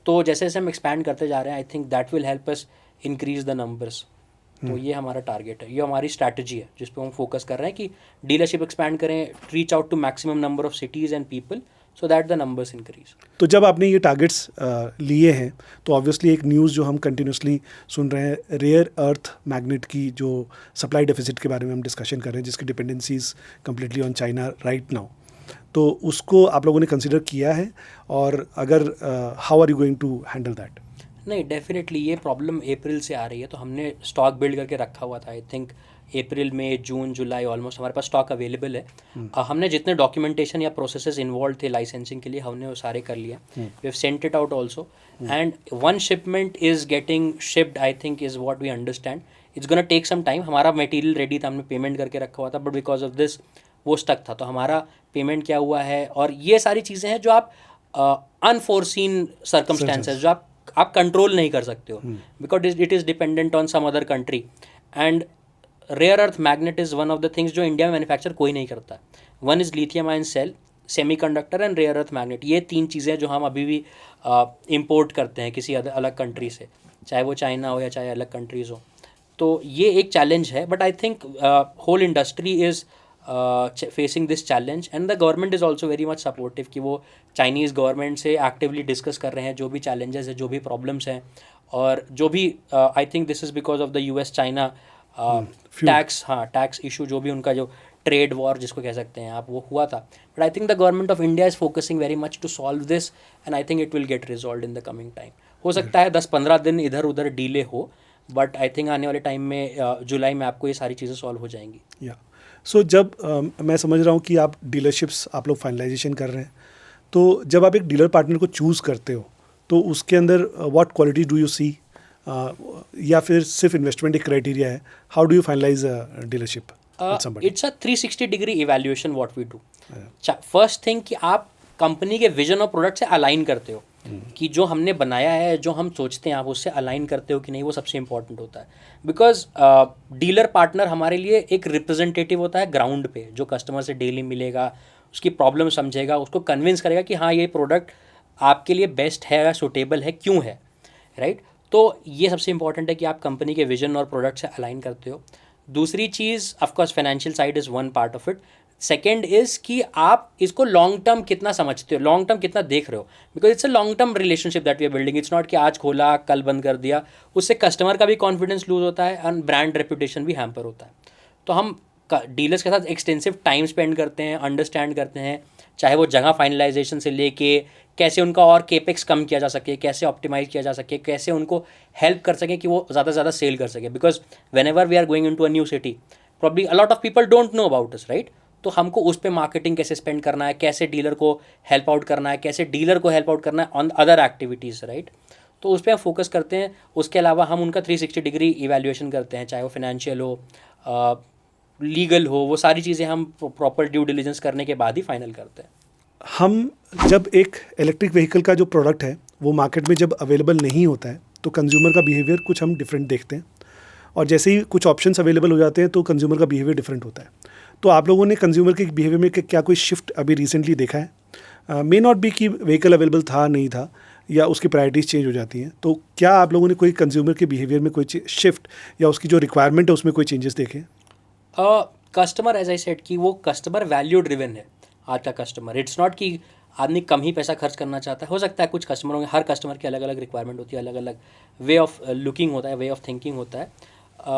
तो जैसे जैसे हम एक्सपैंड करते जा रहे हैं, आई think that will help us increase the numbers. तो ये हमारा टारगेट है, ये हमारी स्ट्रैटेजी है जिस पे हम फोकस कर रहे हैं कि डीलरशिप एक्सपैंड करें, reach out to maximum number of cities and people so that the numbers increase. तो जब आपने ये टारगेट्स लिए हैं, तो ऑब्वियसली एक न्यूज़ जो हम कंटिन्यूसली सुन रहे हैं, रेयर अर्थ मैग्नेट की जो सप्लाई डेफिसिट के बारे में हम डिस्कशन कर रहे हैं, जिसकी dependencies completely on China right now, तो उसको आप लोगों ने कंसिडर किया है? और अगर how are you going to handle that? नहीं, डेफिनेटली ये प्रॉब्लम अप्रैल से आ रही है, तो हमने स्टॉक बिल्ड करके रखा हुआ था। आई थिंक अप्रैल में जून जुलाई ऑलमोस्ट हमारे पास स्टॉक अवेलेबल है। हमने जितने डॉक्यूमेंटेशन या प्रोसेसेस इन्वॉल्व थे लाइसेंसिंग के लिए, हमने वो सारे कर लिए। We have sent it out also, and one shipment is getting shipped, I think is what we understand. It's gonna take some time. हमारा मटेरियल रेडी था, हमने पेमेंट करके रखा हुआ था, बट बिकॉज ऑफ दिस वो स्टक था। तो हमारा पेमेंट क्या हुआ है, और ये सारी चीज़ें हैं जो आप अनफोर्सीन सर्कमस्टेंसेज जो आप कंट्रोल नहीं कर सकते हो, because it is dependent on some other country. And rare earth magnet is one of the things जो इंडिया में मैन्युफैक्चर कोई नहीं करता है। One is lithium ion cell, semiconductor and rare earth magnet. ये 3 चीज़ें जो हम अभी भी इम्पोर्ट करते हैं किसी अलग कंट्री से, चाहे वो चाइना हो या चाहे अलग कंट्रीज़ हो। तो ये एक चैलेंज है, but I think whole industry is facing this challenge, and the government is also very much supportive कि वो चाइनीज़ गवर्नमेंट से एक्टिवली डिस्कस कर रहे हैं जो भी चैलेंजेस है, जो भी प्रॉब्लम्स हैं, और जो भी I think this is because of the US China tax, हाँ टैक्स इशू जो भी उनका जो ट्रेड वॉर जिसको कह सकते हैं आप, वो हुआ था. But I think the government of India is focusing very much to solve this, and I think it will get resolve in the coming time. हो सकता है 10-15 दिन इधर उधर डीले हो, बट आई थिंक आने वाले टाइम में जुलाई में आपको ये सारी चीज़ें सॉल्व हो जाएंगी. या सो जब मैं समझ रहा हूँ कि आप डीलरशिप्स आप लोग फाइनलाइजेशन कर रहे हैं, तो जब आप एक डीलर पार्टनर को चूज़ करते हो तो उसके अंदर what quality do you see, या फिर सिर्फ इन्वेस्टमेंट एक क्राइटेरिया है? How do you finalise dealership with somebody? It's a 360 degree evaluation what we do. First thing कि आप कंपनी के विजन और प्रोडक्ट से अलाइन करते हो कि जो हमने बनाया है, जो हम सोचते हैं आप उससे अलाइन करते हो कि नहीं, वो सबसे इंपॉर्टेंट होता है. बिकॉज डीलर पार्टनर हमारे लिए एक रिप्रेजेंटेटिव होता है ग्राउंड पे, जो कस्टमर से डेली मिलेगा, उसकी प्रॉब्लम समझेगा, उसको कन्विंस करेगा कि हाँ ये प्रोडक्ट आपके लिए बेस्ट है या सूटेबल है, क्यों है, राइट. तो ये सबसे इंपॉर्टेंट है कि आप कंपनी के विजन और प्रोडक्ट से अलाइन करते हो. दूसरी चीज़ of course financial side is one part of it. Second is कि आप इसको लॉन्ग टर्म कितना समझते हो, लॉन्ग टर्म कितना देख रहे हो, because it's a long term relationship that we are building. It's not कि आज खोला कल बंद कर दिया. उससे कस्टमर का भी कॉन्फिडेंस लूज होता है एंड ब्रांड रेपुटेशन भी हैम्पर होता है. तो हम डीलर्स के साथ एक्सटेंसिव टाइम स्पेंड करते हैं, अंडरस्टैंड करते हैं, चाहे वो जगह फाइनलाइजेशन से लेके कैसे उनका और केपेक्स कम किया जा सके, कैसे ऑप्टिमाइज किया जा सके, कैसे उनको हेल्प कर सकें कि वो ज़्यादा से ज़्यादा सेल कर सके. Because whenever we are going into a new city, probably a lot of people don't know about us, right. तो हमको उस पर मार्केटिंग कैसे स्पेंड करना है, कैसे डीलर को हेल्प आउट करना है, कैसे डीलर को हेल्प आउट करना है ऑन अदर एक्टिविटीज़, राइट. तो उस पर हम फोकस करते हैं. उसके अलावा हम उनका 360 डिग्री इवैल्यूएशन करते हैं, चाहे वो फाइनेंशियल हो, लीगल हो, वो सारी चीज़ें हम प्रॉपर ड्यू डिलिजेंस करने के बाद ही फाइनल करते हैं. हम जब एक इलेक्ट्रिक व्हीकल का जो प्रोडक्ट है वो मार्केट में जब अवेलेबल नहीं होता है तो कंज्यूमर का बिहेवियर कुछ हम डिफरेंट देखते हैं, और जैसे ही कुछ ऑप्शंस अवेलेबल हो जाते हैं तो कंज्यूमर का बिहेवियर डिफरेंट होता है. तो आप लोगों ने कंज्यूमर के बिहेवियर में क्या कोई शिफ्ट अभी रिसेंटली देखा है? मे नॉट बी कि व्हीकल अवेलेबल था नहीं था, या उसकी प्रायोरिटीज़ चेंज हो जाती हैं, तो क्या आप लोगों ने कोई कंज्यूमर के बिहेवियर में कोई शिफ्ट या उसकी जो रिक्वायरमेंट है उसमें कोई चेंजेस देखे? कस्टमर एज आई सेड कि वो कस्टमर वैल्यू ड्रिवन है आज का कस्टमर. इट्स नॉट कि आदमी कम ही पैसा खर्च करना चाहता है. हो सकता है कुछ कस्टमरों में, हर कस्टमर की अलग अलग रिक्वायरमेंट होती है, अलग अलग वे ऑफ लुकिंग होता है, वे ऑफ थिंकिंग होता है.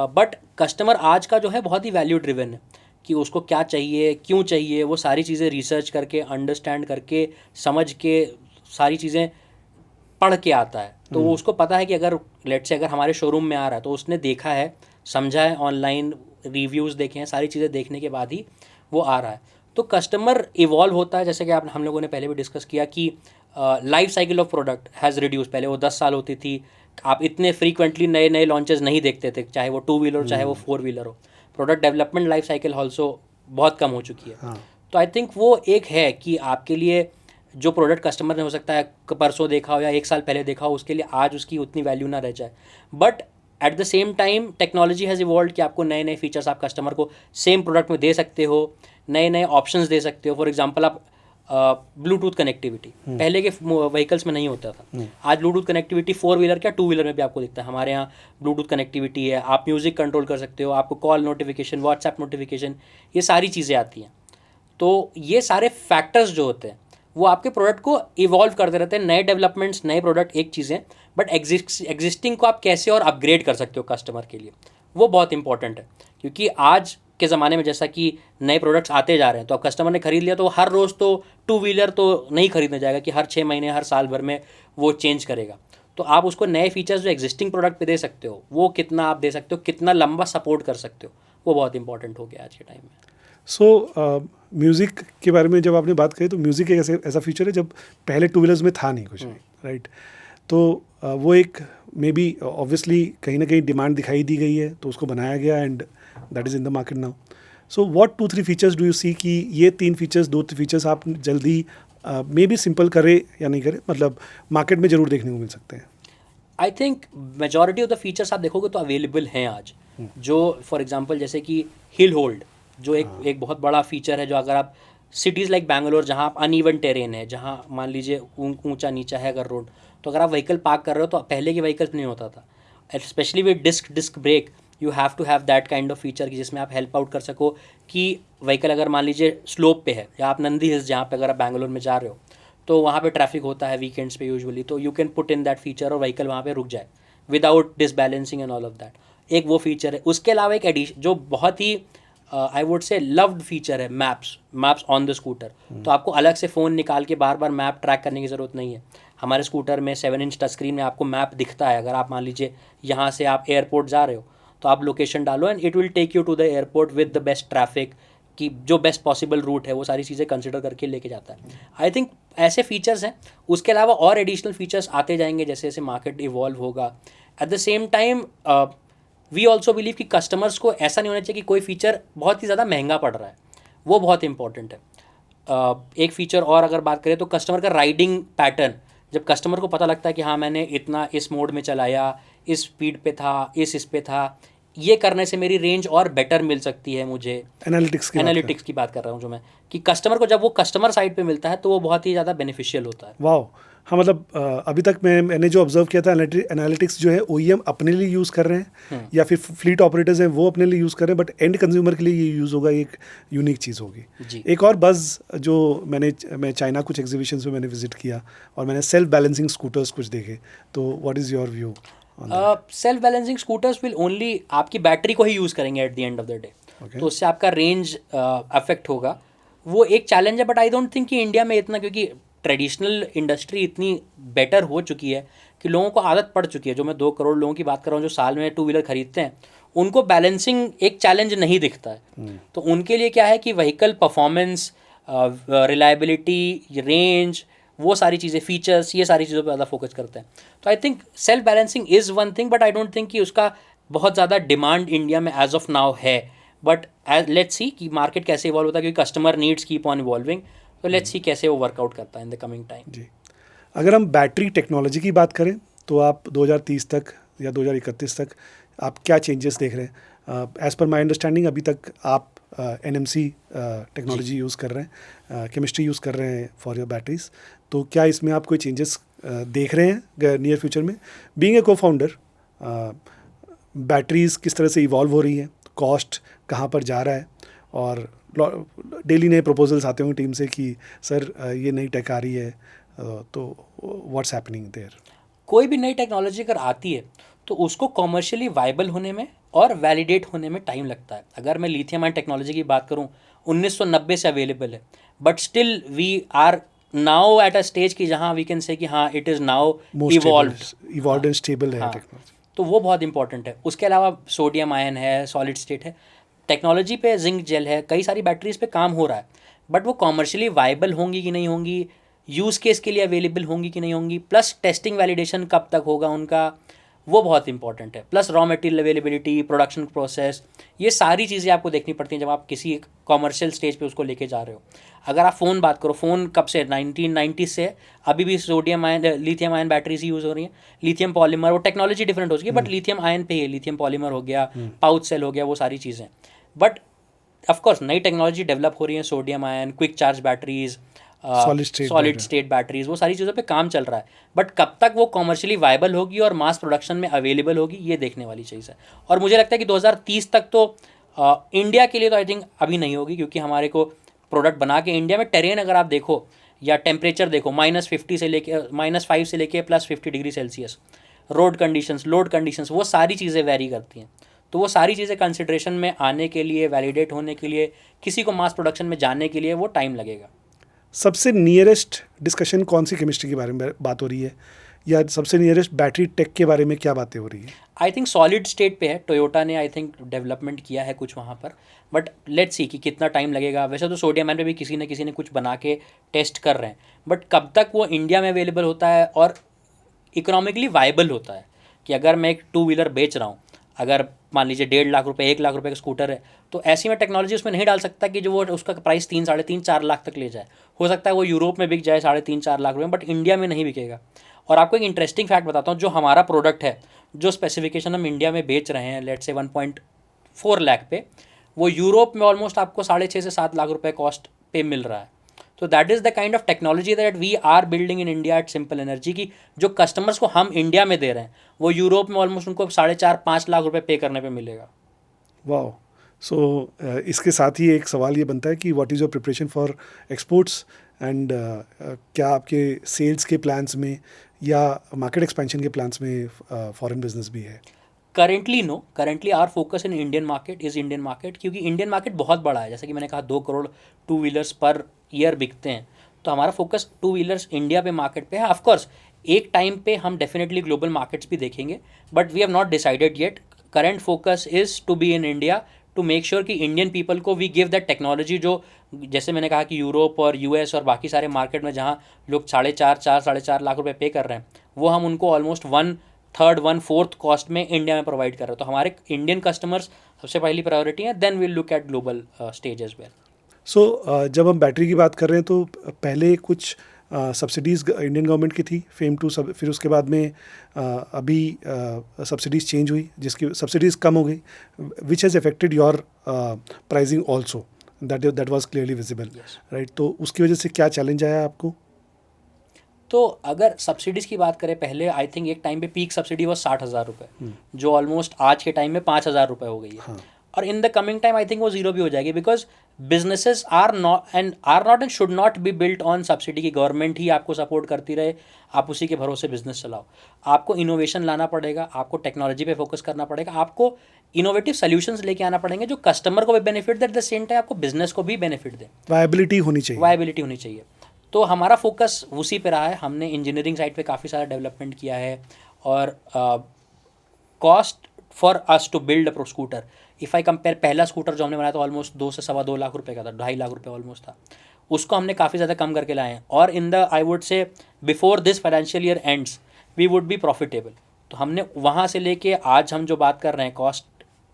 बट कस्टमर आज का जो है बहुत ही वैल्यू ड्रिवन है कि उसको क्या चाहिए, क्यों चाहिए, वो सारी चीज़ें रिसर्च करके, अंडरस्टैंड करके, समझ के, सारी चीज़ें पढ़ के आता है. तो वो उसको पता है कि अगर लेट से अगर हमारे शोरूम में आ रहा है तो उसने देखा है, समझा है, ऑनलाइन रिव्यूज़ देखे हैं, सारी चीज़ें देखने के बाद ही वो आ रहा है. तो कस्टमर इवॉल्व होता है. जैसे कि आप हम लोगों ने पहले भी डिस्कस किया कि life cycle of product has reduce. पहले वो 10 साल होती थी, आप इतने फ्रीक्वेंटली नए नए लॉन्चेस नहीं देखते थे, चाहे वो 2 व्हीलर चाहे वो 4 व्हीलर हो. Product development life cycle also बहुत कम हो चुकी है. हाँ. तो आई थिंक वो एक है कि आपके लिए जो प्रोडक्ट कस्टमर ने हो सकता है परसों देखा हो या 1 साल पहले देखा हो, उसके लिए आज उसकी उतनी वैल्यू ना रह जाए. But at the same time technology has evolve कि आपको नए नए फीचर्स आप कस्टमर को सेम प्रोडक्ट में दे सकते हो, नए नए ऑप्शंस दे सकते हो. फॉर एग्जांपल आप ब्लूटूथ कनेक्टिविटी पहले के व्हीकल्स में नहीं होता था. आज ब्लूटूथ कनेक्टिविटी 4 व्हीलर क्या 2 व्हीलर में भी आपको दिखता है. हमारे यहाँ ब्लूटूथ कनेक्टिविटी है, आप म्यूज़िक कंट्रोल कर सकते हो, आपको कॉल नोटिफिकेशन, व्हाट्सएप नोटिफिकेशन, ये सारी चीज़ें आती हैं. तो ये सारे फैक्टर्स जो होते हैं वो आपके प्रोडक्ट को इवॉल्व करते रहते हैं. नए डेवलपमेंट्स, नए प्रोडक्ट एक चीज़ है, बट एग्जिस्टिंग को आप कैसे और अपग्रेड कर सकते हो कस्टमर के लिए, वो बहुत इंपॉर्टेंट है. क्योंकि आज के ज़माने में जैसा कि नए प्रोडक्ट्स आते जा रहे हैं, तो अब कस्टमर ने खरीद लिया तो हर रोज़ तो 2 व्हीलर तो नहीं खरीदने जाएगा कि हर 6 महीने, हर साल भर में वो चेंज करेगा. तो आप उसको नए फीचर्स जो एग्जिस्टिंग प्रोडक्ट पे दे सकते हो, वो कितना आप दे सकते हो, कितना लंबा सपोर्ट कर सकते हो, वो बहुत इंपॉर्टेंट हो गया आज के टाइम में. सो म्यूज़िक के बारे में जब आपने बात करी तो म्यूज़िक एक ऐसा फीचर है जब पहले 2 व्हीलर्स में था नहीं कुछ नहीं, राइट. तो वो एक मे बी ऑब्वियसली कहीं ना कहीं डिमांड दिखाई दी गई है तो उसको बनाया गया, and that is in the market now. So what 2-3 features do you see कि ये 2-3 फीचर्स आप जल्दी मे बी सिंपल करे या नहीं करे, मतलब मार्केट में ज़रूर देखने को मिल सकते हैं? I think majority of the features आप देखोगे तो अवेलेबल हैं आज. जो फॉर एग्जांपल जैसे कि हिल होल्ड, जो एक बहुत बड़ा फीचर है, जो अगर आप सिटीज़ लाइक बैंगलोर जहाँ आप अनइवन टेरेन है, जहाँ मान लीजिए ऊंचा नीचा है अगर रोड, तो अगर आप व्हीकल पार्क कर रहे हो तो पहले के व्हीकल्स नहीं होता था. Specially with disc brake you have to have that kind of feature कि जिसमें आप हेल्प आउट कर सको कि व्हीकल अगर मान लीजिए स्लोप पे है, या आप नंदी हिल्स जहाँ पे अगर आप बैंगलोर में जा रहे हो तो वहाँ पे ट्रैफिक होता है वीकेंड्स पे यूजुअली, तो you can put in that feature और व्हीकल वहाँ पे रुक जाए without disbalancing and all of that. एक वो फीचर है। उसके अलावा एक एडिशन जो बहुत ही I would say loved feature है, मैप्स ऑन द स्कूटर। तो आपको अलग से फ़ोन निकाल के बार बार मैप ट्रैक करने की ज़रूरत नहीं है। हमारे स्कूटर में 7 इंच टच स्क्रीन में आपको मैप दिखता है। अगर आप मान लीजिए यहाँ से आप एयरपोर्ट जा रहे हो तो आप लोकेशन डालो and it will take you to the airport with the best traffic, कि जो बेस्ट पॉसिबल रूट है वो सारी चीज़ें कंसिडर करके लेके जाता है। आई थिंक ऐसे फीचर्स हैं। उसके अलावा और एडिशनल फीचर्स आते जाएंगे जैसे जैसे मार्केट इवॉल्व होगा। At the same time we also believe कि कस्टमर्स को ऐसा नहीं होना चाहिए कि कोई फीचर बहुत ही ज़्यादा महंगा पड़ रहा है, वो बहुत इंपॉर्टेंट है। एक फीचर और अगर बात करें तो कस्टमर का राइडिंग पैटर्न, जब कस्टमर को पता लगता है कि हाँ मैंने इतना इस मोड में चलाया, इस स्पीड पे था, इस पे था, ये करने से मेरी रेंज और बेटर मिल सकती है मुझे। एनालिटिक्स की बात कर रहा हूँ जो मैं, कि कस्टमर को जब वो कस्टमर साइड पे मिलता है तो वो बहुत ही ज़्यादा बेनिफिशियल होता है। वाह। हाँ, मतलब अभी तक मैंने जो ऑब्जर्व किया था, एनालिटिक्स जो है ओईएम अपने लिए यूज़ कर रहे हैं या फिर फ्लीट ऑपरेटर्स हैं वो अपने लिए यूज़ कर रहे हैं, बट एंड कंज्यूमर के लिए ये यूज़ होगा, एक यूनिक चीज़ होगी जी। एक और बज़ जो मैं चाइना कुछ एग्जीबिशंस में मैंने विजिट किया और मैंने सेल्फ बैलेंसिंग स्कूटर्स कुछ देखे, तो what is your view? Self balancing scooters will only आपकी बैटरी को ही यूज़ करेंगे at the end of the day, तो उससे आपका रेंज अफेक्ट होगा। वो एक चैलेंज है, बट आई डोंट थिंक कि इंडिया में इतना, क्योंकि ट्रेडिशनल इंडस्ट्री इतनी बेटर हो चुकी है कि लोगों को आदत पड़ चुकी है। जो मैं 2 करोड़ लोगों की बात कर रहा हूँ जो साल में 2 व्हीलर खरीदते हैं, उनको बैलेंसिंग एक चैलेंज नहीं दिखता है। तो उनके लिए क्या है कि व्हीकल परफॉर्मेंस, रिलायबिलिटी, रेंज, वो सारी चीज़ें, फीचर्स, ये सारी चीज़ों पर ज़्यादा फोकस करते हैं। तो I think self balancing is one thing, but I don't think कि उसका बहुत ज़्यादा डिमांड इंडिया में एज ऑफ नाउ है। बट लेट्स सी कि मार्केट कैसे इवॉल्व होता है, क्योंकि customer needs keep on evolving. तो लेट्स सी कैसे वो वर्कआउट करता है इन द कमिंग टाइम। जी, अगर हम बैटरी टेक्नोलॉजी की बात करें तो आप 2030 तक या 2031 तक आप क्या चेंजेस देख रहे हैं? एज़ पर माई अंडरस्टैंडिंग अभी तक आप एनएमसी टेक्नोलॉजी यूज़ कर रहे हैं, केमिस्ट्री यूज़ कर रहे हैं फॉर योर बैटरीज, तो क्या इसमें आप कोई चेंजेस देख रहे हैं नियर फ्यूचर में? बीइंग ए को फाउंडर, बैटरीज किस तरह से इवॉल्व हो रही हैं, कॉस्ट कहाँ पर जा रहा है, और डेली नए प्रपोजल्स आते होंगे टीम से कि सर ये नई टेक आ रही है, तो व्हाट्स हैपनिंग देयर? कोई भी नई टेक्नोलॉजी अगर आती है तो उसको कॉमर्शियली वाइबल होने में और वैलिडेट होने में टाइम लगता है। अगर मैं लिथियम आयन टेक्नोलॉजी की बात करूं, 1990 से अवेलेबल है, but still we are now at a stage कि जहां वी कैन से कि हाँ it is now evolved and stable है टेक्नोलॉजी। तो वो बहुत इंपॉर्टेंट है। उसके अलावा सोडियम आयन है, सॉलिड स्टेट है, टेक्नोलॉजी पे जिंक जेल है, कई सारी बैटरीज पे काम हो रहा है, बट वो कॉमर्शियली वाइबल होंगी कि नहीं होंगी, यूज़ केस के लिए अवेलेबल होंगी कि नहीं होंगी, प्लस टेस्टिंग वैलिडेशन कब तक होगा उनका, वो बहुत इंपॉर्टेंट है। Plus raw material availability, production process, ये सारी चीज़ें आपको देखनी पड़ती हैं जब आप किसी कॉमर्शियल स्टेज पे उसको लेके जा रहे हो। अगर आप फ़ोन बात करो, फ़ोन कब से 1990 से अभी भी sodium ion, lithium ion batteries ही यूज़ हो रही हैं। लिथियम पॉलीमर, वो टेक्नोलॉजी डिफरेंट हो चुकी है, बट लिथियम आयन पे ही है, लिथियम पॉलीमर हो गया, पाउच सेल हो गया, वो सारी चीज़ें। बट ऑफकोर्स नई टेक्नोलॉजी डेवलप हो रही है, sodium ion, quick charge batteries, solid state batteries, वो सारी चीज़ों पे काम चल रहा है। बट कब तक वो कॉमर्शियली वायबल होगी और मास प्रोडक्शन में अवेलेबल होगी, ये देखने वाली चीज़ है। और मुझे लगता है कि 2030 तक तो इंडिया के लिए तो आई थिंक अभी नहीं होगी, क्योंकि हमारे को प्रोडक्ट बना के इंडिया में टेरेन अगर आप देखो या टेम्परेचर देखो, -50 से लेके -5 से लेके +50 degree Celsius, road conditions, load conditions, वो सारी चीज़ें वेरी करती हैं। तो वो सारी चीज़ें कंसिड्रेशन में आने के लिए, वैलिडेट होने के लिए, किसी को मास प्रोडक्शन में जाने के लिए वो टाइम लगेगा। सबसे नियरेस्ट डिस्कशन कौन सी केमिस्ट्री के बारे में बात हो रही है, या सबसे नियरेस्ट बैटरी टेक के बारे में क्या बातें हो रही है? आई थिंक सॉलिड स्टेट पे है, टोयोटा ने आई थिंक डेवलपमेंट किया है कुछ वहाँ पर, बट लेट्स सी कि कितना टाइम लगेगा। वैसे तो सोडियम आयन पे भी किसी ने कुछ बना के टेस्ट कर रहे हैं, बट कब तक वो इंडिया में अवेलेबल होता है और इकोनॉमिकली वाइबल होता है, कि अगर मैं एक 2 व्हीलर बेच रहा हूँ, अगर मान लीजिए 1.5 लाख रुपए, 1 लाख रुपए का स्कूटर है, तो ऐसी में टेक्नोलॉजी उसमें नहीं डाल सकता कि जो वो उसका प्राइस 3, 3.5, 4 लाख तक ले जाए। हो सकता है वो यूरोप में बिक जाए 3.5, 4 लाख रुपए में, बट इंडिया में नहीं बिकेगा। और आपको एक इंटरेस्टिंग फैक्ट बताता हूँ, जो हमारा प्रोडक्ट है, जो स्पेसिफिकेशन हम इंडिया में बेच रहे हैं, लेट्स से 1.4 लाख पे, वो यूरोप में ऑलमोस्ट आपको 6.5 से 7 लाख रुपए कॉस्ट पे मिल रहा है। तो that is the kind of technology that we are building in India at Simple Energy, की जो कस्टमर्स को हम इंडिया में दे रहे हैं, वो यूरोप में ऑलमोस्ट उनको 4.5-5 लाख रुपए पे करने पे मिलेगा। वाह। सो इसके साथ ही एक सवाल ये बनता है कि what is your preparation for exports, and क्या आपके सेल्स के प्लान्स में या मार्केट एक्सपेंशन के प्लान्स में फॉरेन बिजनेस भी है? Currently our focus in Indian market is Indian market, क्योंकि इंडियन मार्केट बहुत बड़ा है। जैसे कि मैंने कहा 2 crore two wheelers per year बिकते हैं, तो हमारा फोकस टू व्हीलर्स इंडिया पे मार्केट पे है। ऑफकोर्स एक टाइम पे हम डेफिनेटली ग्लोबल मार्केट्स भी देखेंगे, but we have not decided yet. Current focus is to be in India, to make sure कि इंडियन पीपल को वी गिव दैट टेक्नोलॉजी जो, जैसे मैंने कहा कि यूरोप और यूएस और बाकी सारे मार्केट में जहाँ लोग 4.5 लाख रुपए पे कर रहे हैं, वो हम उनको ऑलमोस्ट 1/3 1/4 कॉस्ट में इंडिया में प्रोवाइड कर रहे हैं। तो हमारे इंडियन कस्टमर्स सबसे पहली प्रायोरिटी है, then will look at global stage as well. So जब हम बैटरी की बात कर रहे हैं तो पहले कुछ सब्सिडीज़ इंडियन गवर्नमेंट की थी फेम टू, सब फिर उसके बाद में अभी सब्सिडीज़ चेंज हुई जिसकी सब्सिडीज़ कम हो गई, which has affected your pricing also, that was clearly visible, right? तो उसकी वजह से क्या चैलेंज आया आपको? तो अगर सब्सिडीज़ की बात करें, पहले आई थिंक एक टाइम पे पीक सब्सिडी वो 60,000 रुपये, जो ऑलमोस्ट आज के टाइम में 5,000 रुपये हो गई है। हाँ. और in the coming time I think वो जीरो भी हो जाएगी, because businesses are not and should not be built on subsidy की। गवर्नमेंट ही आपको सपोर्ट करती रहे, आप उसी के भरोसे बिजनेस चलाओ। आपको इनोवेशन लाना पड़ेगा, आपको टेक्नोलॉजी पे फोकस करना पड़ेगा, आपको इनोवेटिव सोल्यूशंस लेके आना पड़ेंगे जो कस्टमर को भी benefit they, eight the same time आपको बिजनेस को भी बेनिफिट दे, वायबिलिटी होनी चाहिए। वायबिलिटी होनी चाहिए। तो हमारा फोकस उसी पे रहा है। हमने इंजीनियरिंग साइड पे काफ़ी सारा डेवलपमेंट किया है, और cost for us to build a pro scooter, if I compare, पहला स्कूटर जो हमने बनाया था ऑलमोस्ट 2 से 2.25 लाख रुपए का था, 2.5 लाख रुपए ऑलमोस्ट था, उसको हमने काफ़ी ज़्यादा कम करके लाए हैं। और in the I would say before this financial year ends we would be profitable. तो हमने वहाँ से लेके आज हम जो बात कर रहे हैं, cost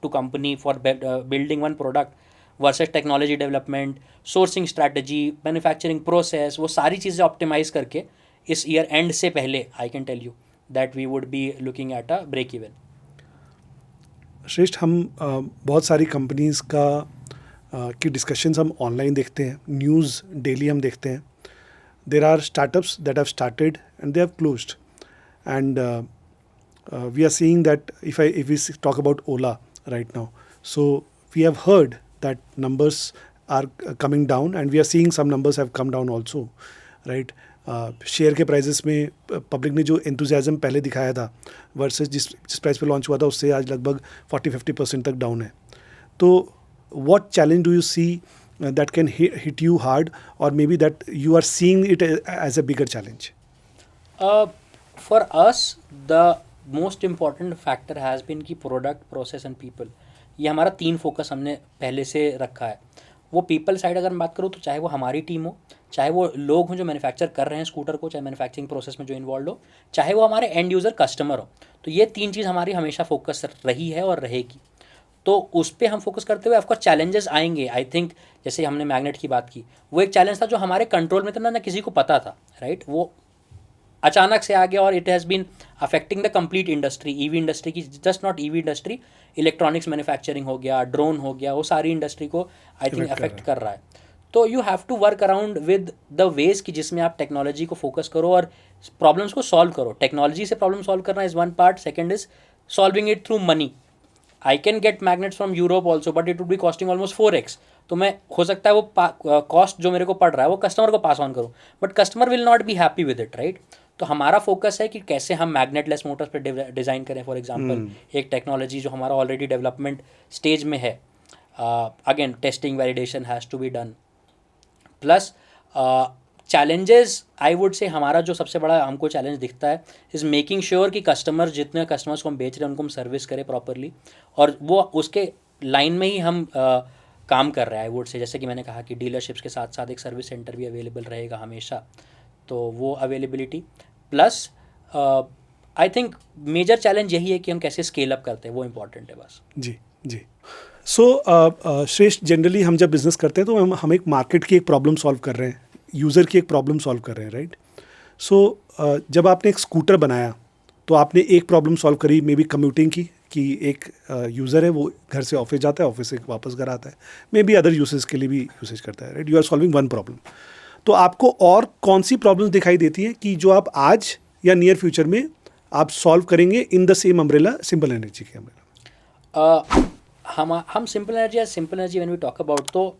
to company for building one product versus technology development, sourcing strategy, manufacturing process, वो सारी चीज़ें ऑप्टिमाइज़ करके इस ईयर एंड से पहले I can tell you that we would be looking at a break even. Shreshth, हम बहुत सारी कंपनीज़ की डिस्कशंस हम ऑनलाइन देखते हैं, न्यूज़ डेली हम देखते हैं। There are startups that have started and they have closed, and we are seeing that if we talk about Ola right now, so we have heard that numbers are coming down, and we are seeing some numbers have come down also, right? Share के prices में public ने जो enthusiasm पहले दिखाया था versus जिस price पे launch हुआ था उससे आज लगभग 40-50% तक डाउन है। तो what challenge do you see that can hit you hard, और maybe that you are seeing it as a bigger challenge? For us the most important factor has been की प्रोडक्ट, प्रोसेस एंड पीपल। ये हमारा 3 focus हमने पहले से रखा है। वो पीपल साइड अगर मैं बात करूँ तो चाहे वो हमारी टीम हो, चाहे वो लोग हों जो मैन्युफैक्चर कर रहे हैं स्कूटर को, चाहे मैन्युफैक्चरिंग प्रोसेस में जो इन्वॉल्व हो, चाहे वो हमारे एंड यूज़र कस्टमर हो, तो ये 3 चीज़ हमारी हमेशा फोकस रही है और रहेगी। तो उस पर हम फोकस करते हुए ऑफकोर्स चैलेंजेस आएंगे। आई थिंक जैसे हमने मैग्नेट की बात की, वो एक चैलेंज था जो हमारे कंट्रोल में था, ना किसी को पता था, राइट? वो अचानक से आ गया और it has been affecting the complete industry, EV industry की, just not EV industry, electronics manufacturing हो गया, ड्रोन हो गया, वो सारी इंडस्ट्री को आई थिंक अफेक्ट कर रहा है। तो you have to work around with the ways कि जिसमें आप टेक्नोलॉजी को फोकस करो और प्रॉब्लम्स को सॉल्व करो। टेक्नोलॉजी से प्रॉब्लम सॉल्व करना is one part, second is solving it through money. I can gate magnets from Europe also, but it would be costing almost 4x। तो मैं हो सकता है वो कॉस्ट जो मेरे को पड़ रहा है वो कस्टमर को पास ऑन करूँ, but customer will not be happy with it, right? तो हमारा फोकस है कि कैसे हम मैग्नेटलेस मोटर्स पे डिज़ाइन करें। फॉर एग्जांपल एक टेक्नोलॉजी जो हमारा ऑलरेडी डेवलपमेंट स्टेज में है, again testing validation has to be done. Plus challenges I would say हमारा जो सबसे बड़ा हमको चैलेंज दिखता है इज़ मेकिंग श्योर कि कस्टमर, जितने कस्टमर्स को हम बेच रहे हैं उनको हम सर्विस करें प्रॉपरली, और वो उसके लाइन में ही हम काम कर रहे हैं। आई वुड से जैसे कि मैंने कहा कि डीलरशिप्स के साथ साथ एक सर्विस सेंटर भी अवेलेबल रहेगा हमेशा, तो वो availability plus I think major challenge यही है कि हम कैसे स्केल अप करते हैं, वो इम्पॉर्टेंट है बस। जी जी। सो श्रेष्ठ, जनरली हम जब बिज़नेस करते हैं तो हम एक मार्केट की एक प्रॉब्लम सॉल्व कर रहे हैं, यूज़र की एक प्रॉब्लम सॉल्व कर रहे हैं, राइट? सो जब आपने एक स्कूटर बनाया तो आपने एक प्रॉब्लम सॉल्व करी, मे बी कम्यूटिंग की, कि एक यूज़र है वो घर से ऑफिस जाता है, ऑफिस से वापस घर आता है, मे बी अदर यूसेज के लिए भी यूसेज करता है, right? You are solving one problem. तो आपको और कौन सी प्रॉब्लम्स दिखाई देती हैं कि जो आप आज या नियर फ्यूचर में आप सॉल्व करेंगे in the same umbrella, simple energy के अम्ब्रेला? हम simple energy when we talk about, तो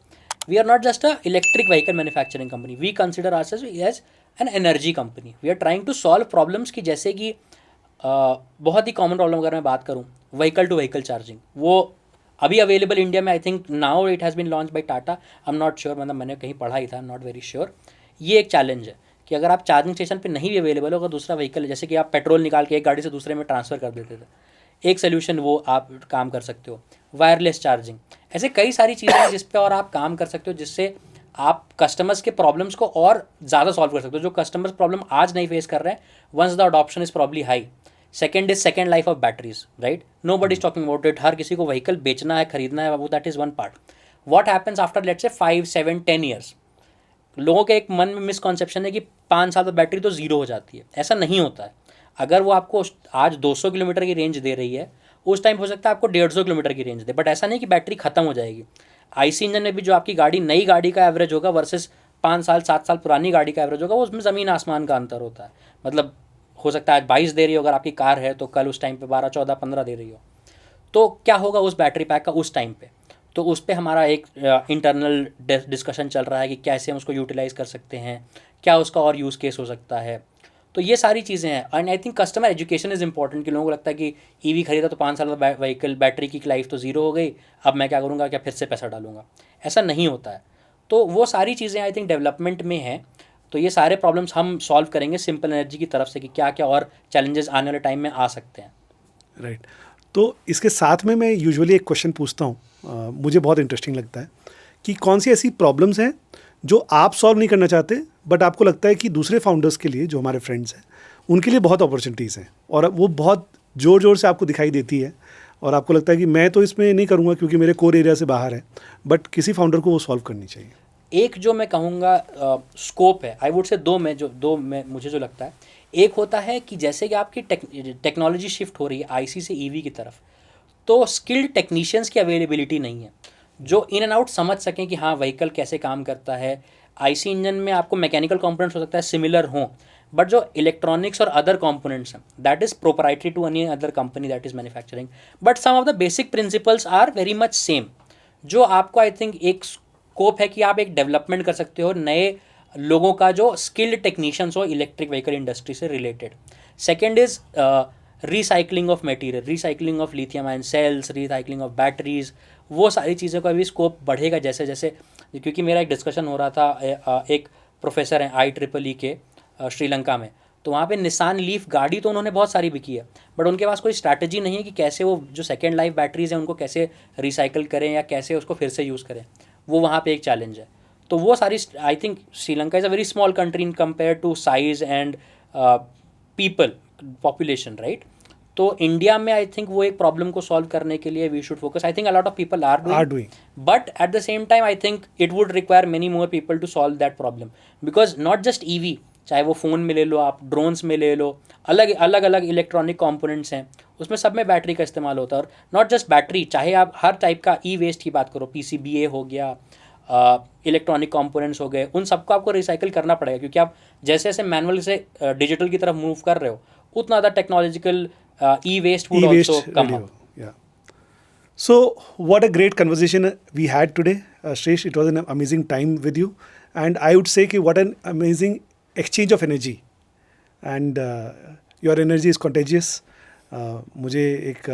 we are not just a electric vehicle manufacturing company, we consider ourselves as an energy company. We are trying to solve problems की, जैसे कि बहुत ही common problem अगर मैं बात करूँ, व्हीकल टू व्हीकल चार्जिंग, वो अभी अवेलेबल इंडिया में, I think now it has been launch by Tata, I am not sure, मतलब मैंने कहीं पढ़ा ही था, नॉट वेरी श्योर। ये एक चैलेंज है कि अगर आप चार्जिंग स्टेशन पे नहीं भी अवेलेबल हो, अगर दूसरा व्हीकल है, जैसे कि आप पेट्रोल निकाल के एक गाड़ी से दूसरे में ट्रांसफ़र कर देते थे, एक सोल्यूशन वो आप काम कर सकते हो। वायरलेस चार्जिंग, ऐसे कई सारी चीज़ें हैं जिस पे और आप काम कर सकते हो, जिससे आप कस्टमर्स के प्रॉब्लम्स को और ज़्यादा सॉल्व कर सकते हो, जो कस्टमर्स प्रॉब्लम आज नहीं फेस कर रहे हैं, once the adoption is probably high. Second is second life of batteries, right, nobody is talking about it, हर किसी को व्हीकल बेचना है, खरीदना है, वो that is one part. What happens after let's say 5, 7, 10 years, लोगों के एक मन में मिसकॉन्सेप्शन है कि 5 साल बाद बैटरी तो ज़ीरो हो जाती है, ऐसा नहीं होता है। अगर वो आपको आज 200 किलोमीटर की रेंज दे रही है, उस टाइम हो सकता है आपको 150 किलोमीटर की रेंज दे, बट ऐसा नहीं कि बैटरी खत्म हो जाएगी। आईसी इंजन में भी जो आपकी गाड़ी, नई गाड़ी का एवरेज होगा वर्सेस 5 साल 7 साल पुरानी गाड़ी का एवरेज होगा, वो उसमें ज़मीन आसमान का अंतर होता है। मतलब हो सकता है आज 22 दे रही हो अगर आपकी कार है, तो कल उस टाइम पे 12, 14, 15 दे रही हो। तो क्या होगा उस बैटरी पैक का उस टाइम पे? तो उस पर हमारा एक इंटरनल डिस्कशन चल रहा है कि कैसे हम उसको यूटिलाइज़ कर सकते हैं, क्या उसका और यूज़ केस हो सकता है। तो ये सारी चीज़ें हैं। And I think customer education is important, कि लोगों को लगता है कि ईवी खरीदा तो 5 साल बाद व्हीकल बैटरी की लाइफ तो ज़ीरो हो गई, अब मैं क्या करूँगा, क्या फिर से पैसा डालूंगा, ऐसा नहीं होता है। तो वो सारी चीज़ें आई थिंक डेवलपमेंट में हैं। तो ये सारे प्रॉब्लम्स हम सॉल्व करेंगे सिंपल एनर्जी की तरफ से, कि क्या क्या और चैलेंजेस आने वाले टाइम में आ सकते हैं। राइट। तो इसके साथ में मैं यूजुअली एक क्वेश्चन पूछता हूँ, मुझे बहुत इंटरेस्टिंग लगता है कि कौन सी ऐसी प्रॉब्लम्स हैं जो आप सॉल्व नहीं करना चाहते, बट आपको लगता है कि दूसरे फाउंडर्स के लिए, जो हमारे फ्रेंड्स हैं, उनके लिए बहुत अपॉर्चुनिटीज़ हैं, और वो बहुत ज़ोर ज़ोर से आपको दिखाई देती है, और आपको लगता है कि मैं तो इसमें नहीं करूँगा क्योंकि मेरे कोर एरिया से बाहर है, बट किसी फाउंडर को वो सॉल्व करनी चाहिए। एक जो मैं कहूँगा स्कोप है, आई वुड से दो में मुझे जो लगता है, एक होता है कि जैसे कि आपकी टेक्नोलॉजी शिफ्ट हो रही है आईसी से ईवी की तरफ, तो स्किल्ड टेक्नीशियंस की अवेलेबिलिटी नहीं है जो इन एंड आउट समझ सकें कि हाँ व्हीकल कैसे काम करता है। आईसी इंजन में आपको मैकेनिकल कंपोनेंट्स हो सकता है सिमिलर हों, बट जो इलेक्ट्रॉनिक्स और अदर कंपोनेंट्स हैं that is proprietary to any other company that is manufacturing, but some of the basic principles are very much same, जो आपको आई थिंक एक स्कोप है कि आप एक डेवलपमेंट कर सकते हो नए लोगों का जो स्किल्ड टेक्नीशियंस हो इलेक्ट्रिक व्हीकल इंडस्ट्री से related. Second is recycling of material, recycling of lithium ion cells, recycling of batteries, वो सारी चीज़ों का भी स्कोप बढ़ेगा जैसे जैसे। क्योंकि मेरा एक डिस्कशन हो रहा था, एक प्रोफेसर हैं IEEE के श्रीलंका में, तो वहाँ पे निसान लीफ गाड़ी तो उन्होंने बहुत सारी बिकी है, बट उनके पास कोई स्ट्रैटेजी नहीं है कि कैसे वो जो सेकेंड लाइफ बैटरीज हैं उनको कैसे रिसाइकल करें या कैसे उसको फिर से यूज़ करें, वो वहाँ पे एक चैलेंज है। तो वो sorry, I think Sri Lanka is a very small country in compare to size and people population, right. तो इंडिया में आई थिंक वो एक प्रॉब्लम को सॉल्व करने के लिए we should focus. I think a lot of people are doing, but at the same time I think it would require many more people to solve that problem, because not just EV, चाहे वो phone में ले लो, आप drones में ले लो, अलग अलग अलग इलेक्ट्रॉनिक कंपोनेंट्स हैं, उसमें सब में बैटरी का इस्तेमाल होता है। और नॉट जस्ट बैटरी, चाहे आप हर टाइप का ई वेस्ट की बात करो, PCBA हो गया, इलेक्ट्रॉनिक कंपोनेंट्स हो गए, उन सबको आपको रिसाइकिल करना पड़ेगा, क्योंकि आप जैसे जैसे मैनुअल से डिजिटल की तरफ मूव कर रहे हो उतना ज़्यादा technological e-waste would also come up. Yeah. So, what a great conversation we had today, Shresh. It was an amazing time with you, and I would say कि what an amazing exchange of energy, and your energy is contagious. मुझे एक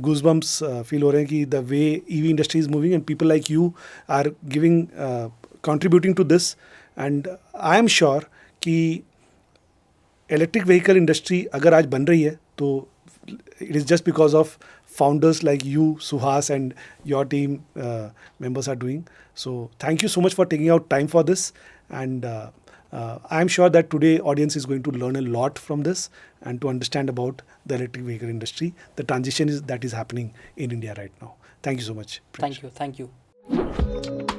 goosebumps feel हो रहे हैं कि the way EV industry is moving and people like you are giving contributing to this, and I am sure कि electric vehicle industry अगर आज बन रही है तो it is just because of founders like you, Suhas, and your team members are doing. So thank you so much for taking out time for this, and I am sure that today audience is going to learn a lot from this and to understand about the electric vehicle industry, the transition that is happening in India right now. Thank you so much. Thank you.